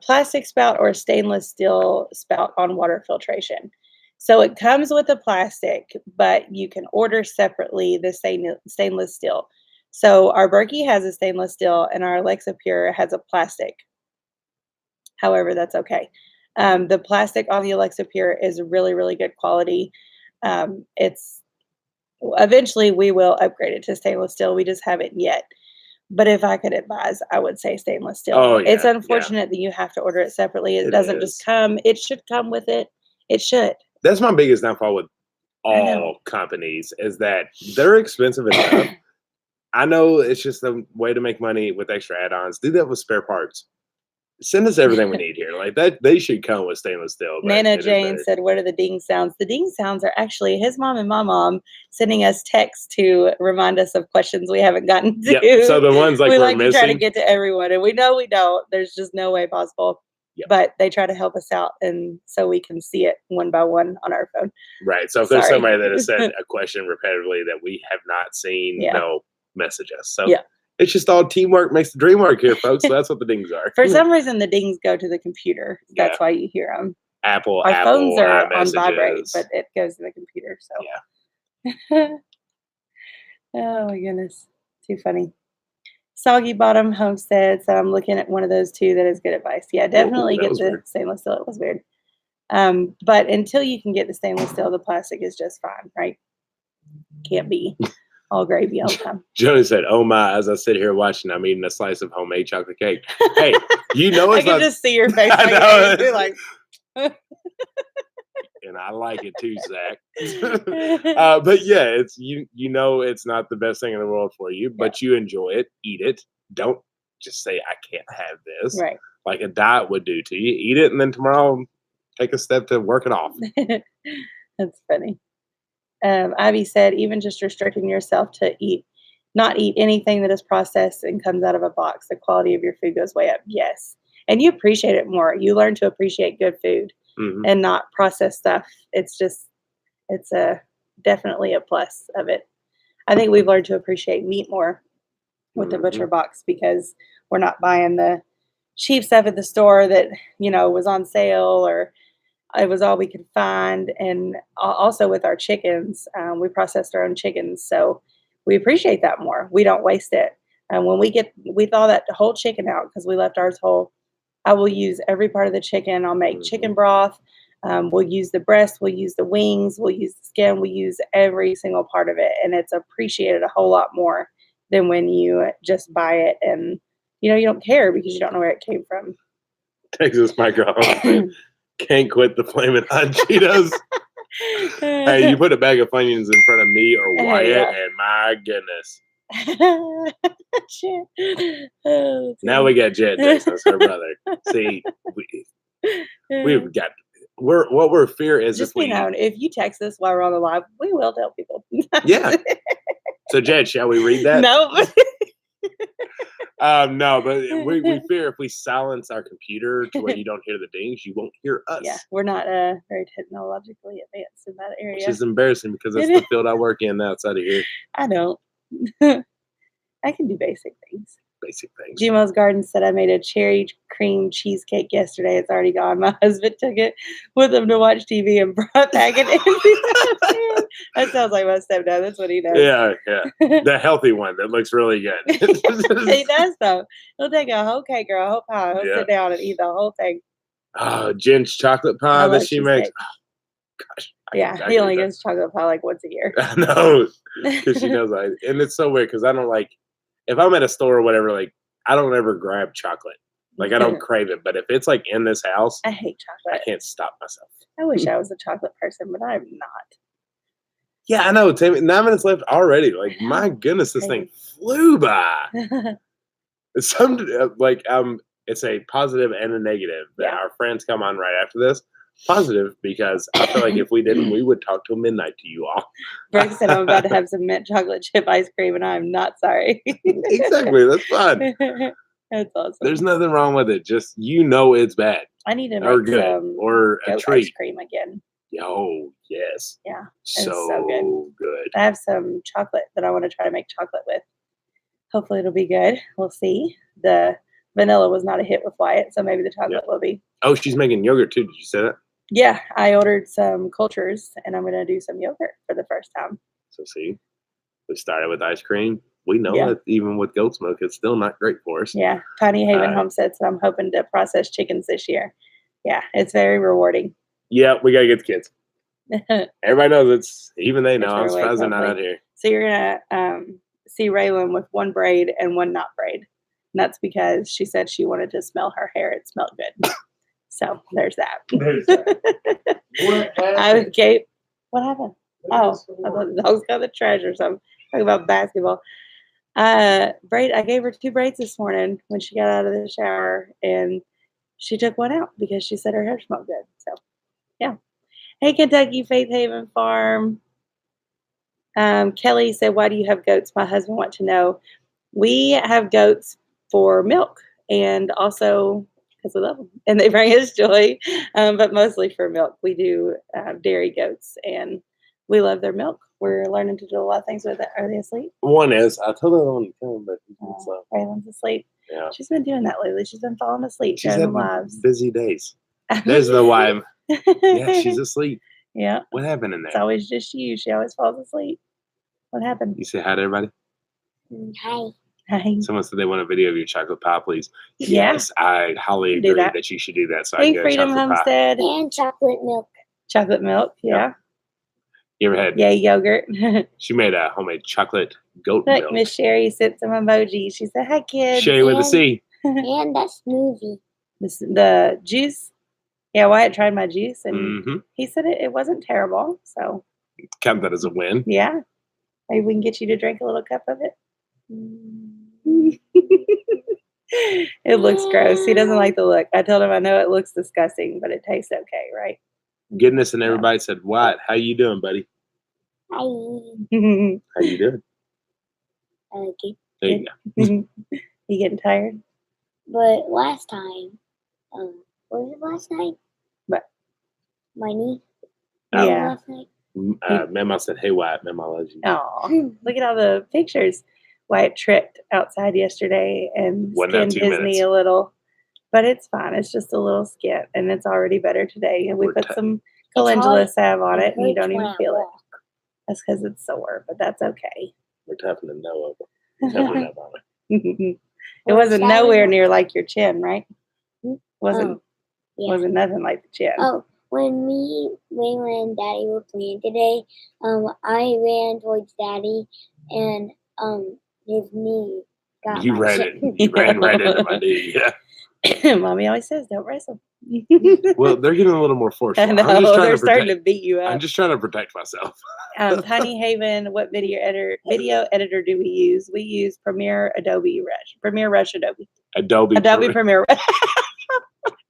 Plastic spout or stainless steel spout on water filtration. So it comes with a plastic, but you can order separately the stainless steel. So our Berkey has a stainless steel and our Alexa Pure has a plastic. However, that's okay. The plastic on the Alexa Pure is really, really good quality. Eventually we will upgrade it to stainless steel. We just haven't yet. But if I could advise, I would say stainless steel. Oh, yeah, it's unfortunate that you have to order it separately. It doesn't just come. It should come with it. It should. That's my biggest downfall with all companies is that they're expensive enough. I know it's just a way to make money with extra add-ons. Do that with spare parts. Send us everything we need here. Like that, they should come with stainless steel. Nana Jane said, "What are the ding sounds?" The ding sounds are actually his mom and my mom sending us texts to remind us of questions we haven't gotten to. Yep. So the ones like we're missing, to try to get to everyone, and we know we don't. There's just no way possible. Yep. But they try to help us out, and so we can see it one by one on our phone. Right. So if there's somebody that has said a question repetitively that we have not seen, they'll message us. So it's just all teamwork makes the dream work here, folks. So that's what the dings are. For some reason, the dings go to the computer. That's why you hear them. Our phones are on vibrate, but it goes to the computer. So oh my goodness, too funny. Soggy Bottom Homestead said, I'm looking at one of those two. That is good advice. Yeah, definitely get the stainless steel. It was weird. But until you can get the stainless steel, the plastic is just fine, right? Can't be all gravy all the time. Joni said, "Oh my!" As I sit here watching, I'm eating a slice of homemade chocolate cake. Hey, you know it's I can just see your face. I know. You're like, and I like it too, Zach. But yeah, it's you know it's not the best thing in the world for you, but you enjoy it, eat it. Don't just say I can't have this. Right. Like a diet would do to you. Eat it, and then tomorrow take a step to work it off. That's funny. Ivy said, even just restricting yourself to not eat anything that is processed and comes out of a box, the quality of your food goes way up. Yes. And you appreciate it more. You learn to appreciate good food and not processed stuff. It's definitely a plus of it. I think we've learned to appreciate meat more with the butcher box because we're not buying the cheap stuff at the store that, was on sale or it was all we could find. And also with our chickens, we processed our own chickens. So we appreciate that more. We don't waste it. And when we thaw that whole chicken out because we left ours whole, I will use every part of the chicken. I'll make chicken broth. We'll use the breast. We'll use the wings. We'll use the skin. We use every single part of it. And it's appreciated a whole lot more than when you just buy it and, you don't care because you don't know where it came from. Texas microphone. Can't quit the flaming hot Cheetos. Hey, you put a bag of Funyuns in front of me or Wyatt, and my goodness. Now we got Jed Texas, her brother. See, we've got. We're fear is just if you text us while we're on the live, we will tell people. Yeah. So Jed, shall we read that? Nope. No, but we fear if we silence our computer to where you don't hear the dings, you won't hear us. Yeah, we're not very technologically advanced in that area. Which is embarrassing because that's the field I work in outside of here. I don't. I can do basic things. Basic things. Gmo's Garden said, I made a cherry cream cheesecake yesterday. It's already gone. My husband took it with him to watch TV and brought back an empty. That sounds like my stepdad. That's what he does. Yeah. The healthy one that looks really good. He does, though. He'll take a whole cake or a whole pie. He'll sit down and eat the whole thing. Oh, Jen's chocolate pie that she makes. Oh, gosh. He only gets chocolate pie like once a year. I know. Because she knows and it's so weird because I don't like, if I'm at a store or whatever, like, I don't ever grab chocolate. Like, I don't crave it. But if it's, like, in this house, I hate chocolate. I can't stop myself. I wish I was a chocolate person, but I'm not. Yeah, I know. 9 minutes left already. Like, my goodness, this thing flew by. It's it's a positive and a negative that our friends come on right after this. Positive because I feel like if we didn't, we would talk till midnight to you all. Brooke said I'm about to have some mint chocolate chip ice cream, and I'm not sorry. Exactly, that's fun. That's awesome. There's nothing wrong with it. Just it's bad. I need to make some or a treat. Ice cream again. Oh yes. Yeah. So good. I have some chocolate that I want to try to make chocolate with. Hopefully it'll be good. We'll see. The vanilla was not a hit with Wyatt, so maybe the chocolate will be. Oh, she's making yogurt too. Did you say that? Yeah, I ordered some cultures, and I'm going to do some yogurt for the first time. So see, we started with ice cream. We know that even with goat's milk, it's still not great for us. Yeah, Tiny Haven Homestead, so I'm hoping to process chickens this year. Yeah, it's very rewarding. Yeah, we got to get the kids. Everybody knows they know. I'm surprised they're not out here. So you're going to see Raylan with one braid and one not braid. And that's because she said she wanted to smell her hair. It smelled good. So there's that. What happened? Oh, I thought the dog's got the trash or something. Talking about basketball. I gave her 2 braids this morning when she got out of the shower, and she took one out because she said her hair smelled good. So, yeah. Hey, Kentucky Faith Haven Farm. Kelly said, why do you have goats? My husband wants to know. We have goats for milk and also because we love them and they bring us joy, but mostly for milk. We do dairy goats and we love their milk. We're learning to do a lot of things with it. Are they asleep? One is. I told her I wanted to tell him, but he's been slow. Raylan's asleep. Yeah. She's been doing that lately. She's been falling asleep. She's having busy days. There's the wife. Yeah, she's asleep. Yeah. What happened in there? It's always just you. She always falls asleep. What happened? You say hi to everybody? Hi. Hi. Someone said they want a video of your chocolate pie, please. Yeah. Yes, I highly agree that you should do that. So I can get Freedom chocolate Homestead. Pie. And chocolate milk. Chocolate milk, yeah. You ever had? Yeah, yogurt. She made a homemade chocolate goat Look, milk. Miss Sherry sent some emojis. She said, hi, kids. Sherry with a C. And that smoothie. The juice. Yeah, Wyatt tried my juice, and he said it wasn't terrible. So count that as a win. Yeah. Maybe we can get you to drink a little cup of it. It looks gross. He doesn't like the look. I told him I know it looks disgusting, but it tastes okay, right? Goodness, and everybody said, "What? How you doing, buddy? Hi. How you doing?" Okay. There you go. You getting tired? But last time, what was it last night? What? My niece. Yeah. Last night. Mama said, "Hey, Wyatt, Mama loves you." Oh, look at all the pictures. Wyatt tripped outside yesterday and skinned his knee a little, but it's fine. It's just a little skin, and it's already better today. And we put some calendula salve on it, and you don't even feel it. That's because it's sore, but that's okay. We're tapping the no over. It wasn't nowhere near like your chin, right? Wasn't nothing like the chin. Oh, when Daddy were playing today, I ran towards Daddy, and his knee got You ran right into my knee. Yeah. Mommy always says, "Don't wrestle." Well, they're getting a little more forceful. I know, they're starting to beat you up. I'm just trying to protect myself. Tiny Haven, what video editor do we use? We use Premiere Rush Adobe. Adobe Premiere.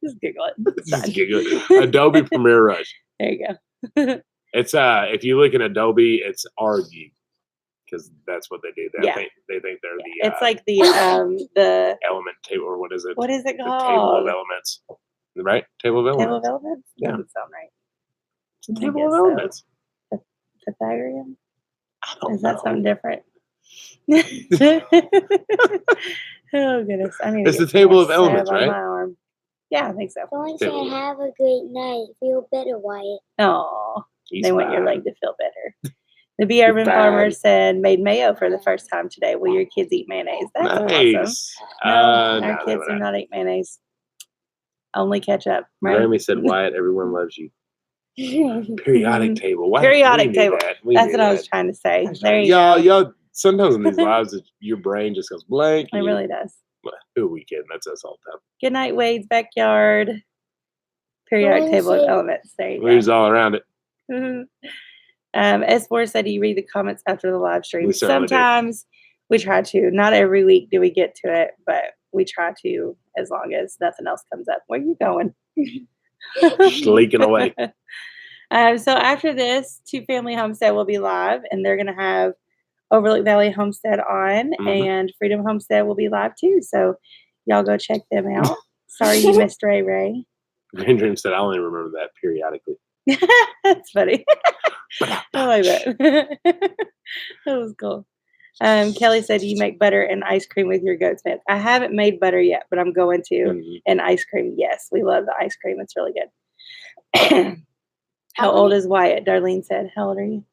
Just giggle it. Adobe Premiere Rush. There you go. It's if you look at Adobe, it's RG because that's what they do. They think they're the. It's like the element table, or what is it? What is it called? The table of elements, right? Table of elements. Table of elements. Yeah. Doesn't sound right. It's a table of elements. Pythagorean. I don't Is that know. something different? Oh goodness! It's the table of elements, right? My arm. Yeah, I think so. Someone said, "Have a great night. Feel better, Wyatt." Oh, they want your leg to feel better. The Bee Urban Farmer said, "Made mayo for the first time today. Will your kids eat mayonnaise?" That's awesome. No, our kids do not eat mayonnaise. Only ketchup. Right? Grammy said, "Wyatt, everyone loves you." Periodic table. Periodic table. That's what I was trying to say. There you go. go. Y'all, sometimes in these lives, your brain just goes blank. It really does. Who are we kidding? That's us all the time. Good night, Wade's backyard. Periodic table of elements. There you go. We's all around it. S4 said you read the comments after the live stream. Sometimes we try to. Not every week do we get to it, but we try to as long as nothing else comes up. Where are you going? Just leaking away. So after this, Two Family Homestead will be live, and they're going to have Overlook Valley Homestead on, and Freedom Homestead will be live too. So y'all go check them out. Sorry you missed Ray Ray. Green Dream said, "I only remember that periodically." That's funny. I like that. That was cool. Kelly said, "You make butter and ice cream with your goat's milk." I haven't made butter yet, but I'm going to. And ice cream, yes, we love the ice cream. It's really good. How old is Wyatt? Darlene said. How old are you?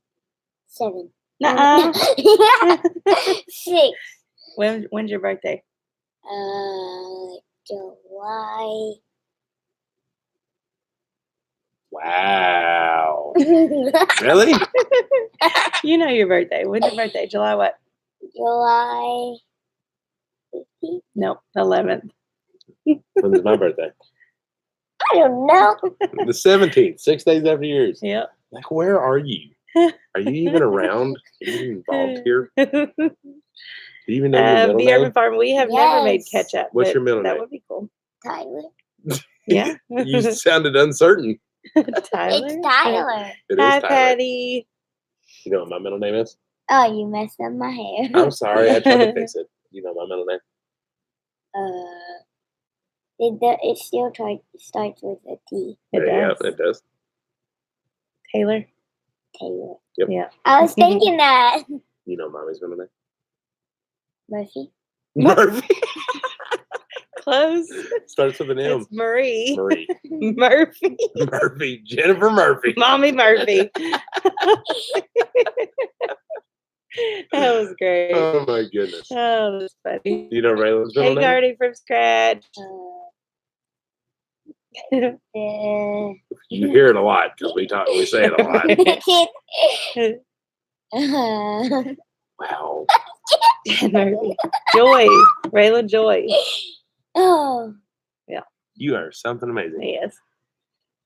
7. Nuh-uh. 6. When's your birthday? July. Wow. Really? You know your birthday. When's your birthday? July what? July 15th? Nope, 11th. When's my birthday? I don't know. The 17th, 6 days after yours. Yep. Like, where are you? Are you even around? Are you even involved here? Do you even know your middle name? Urban Farm, we have never made ketchup. What's your middle name? That would be cool. Tyler. Yeah. You sounded uncertain. Tyler. It's Tyler. It is Hi, Tyler. Patty. You know what my middle name is? Oh, you messed up my hair. I'm sorry. I tried to fix it. You know my middle name? It still starts with a T. Yeah, it does. Taylor. Taylor. Yep. Yeah. I was thinking that. You know mommy's middle name? Murphy. Murphy. Close. Starts with an M. It's Marie. Marie. Murphy. Murphy. Jennifer Murphy. Mommy Murphy. That was great. Oh my goodness. Oh, that's funny. You know Raylan's middle name? Gardy from scratch. You hear it a lot because we say it a lot. Wow. Joy. Raylan Joy. Oh. Yeah. You are something amazing. Yes.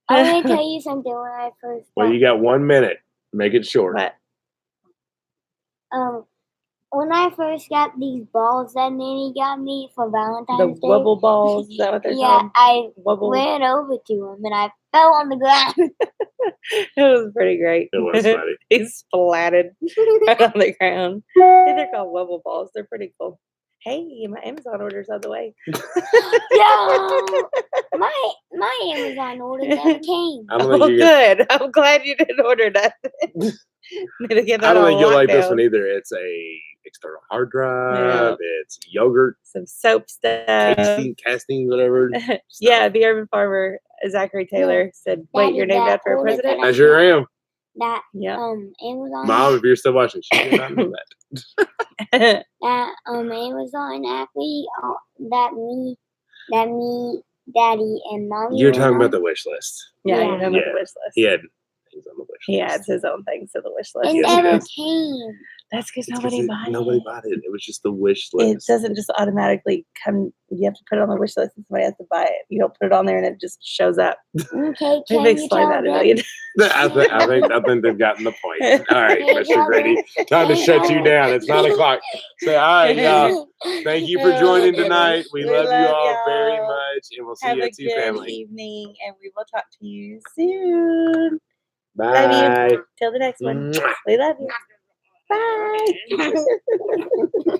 I'm going to tell you something when I first Well, you got 1 minute. Make it short. What? when I first got these balls that Nanny got me for Valentine's The Day. wubble balls, is that what they're Yeah, called? I Wubble. ran over to him and I fell on the ground. It was pretty great. It was funny. He splatted right on the ground. I think they're called wubble balls. They're pretty cool. Hey, my Amazon order's on the way. Yo, my Amazon order never came. I don't think Oh, you good. I'm glad you didn't order that. Need to get I that don't on think you'll like this lockdown. one either. It's a external hard drive. It's yogurt, Some soap stuff. casting, whatever. Yeah, the urban farmer, Zachary Taylor, said, "Wait, Daddy, you're named that after a order president?" I sure am. That Yeah. Amazon. Mom, if you're still watching, she did not know that. That Amazon athlete that me, Daddy, and Mommy. You're talking about the wish list. Yeah, Yeah. you're on the wish list. He had things on the wish list. He adds his own things to the wish list. It Yes, he never does. came. That's because It's nobody bought it. Nobody bought it. It was just the wish It list. doesn't just automatically come. You have to put it on the wish list and somebody has to buy it. You don't put it on there and it just shows up. Okay, They've can you explained tell that a them? million. I think they've gotten the point. All right, Yeah, Mr. Grady, time to shut you down. It's 9 o'clock. Say, all right, y'all. Thank you for joining tonight. We love you all very much, and we'll see Have you a at Two good Family. evening, and we will talk to you soon. Bye. Love you. Till the next one. Mwah. We love you. Bye.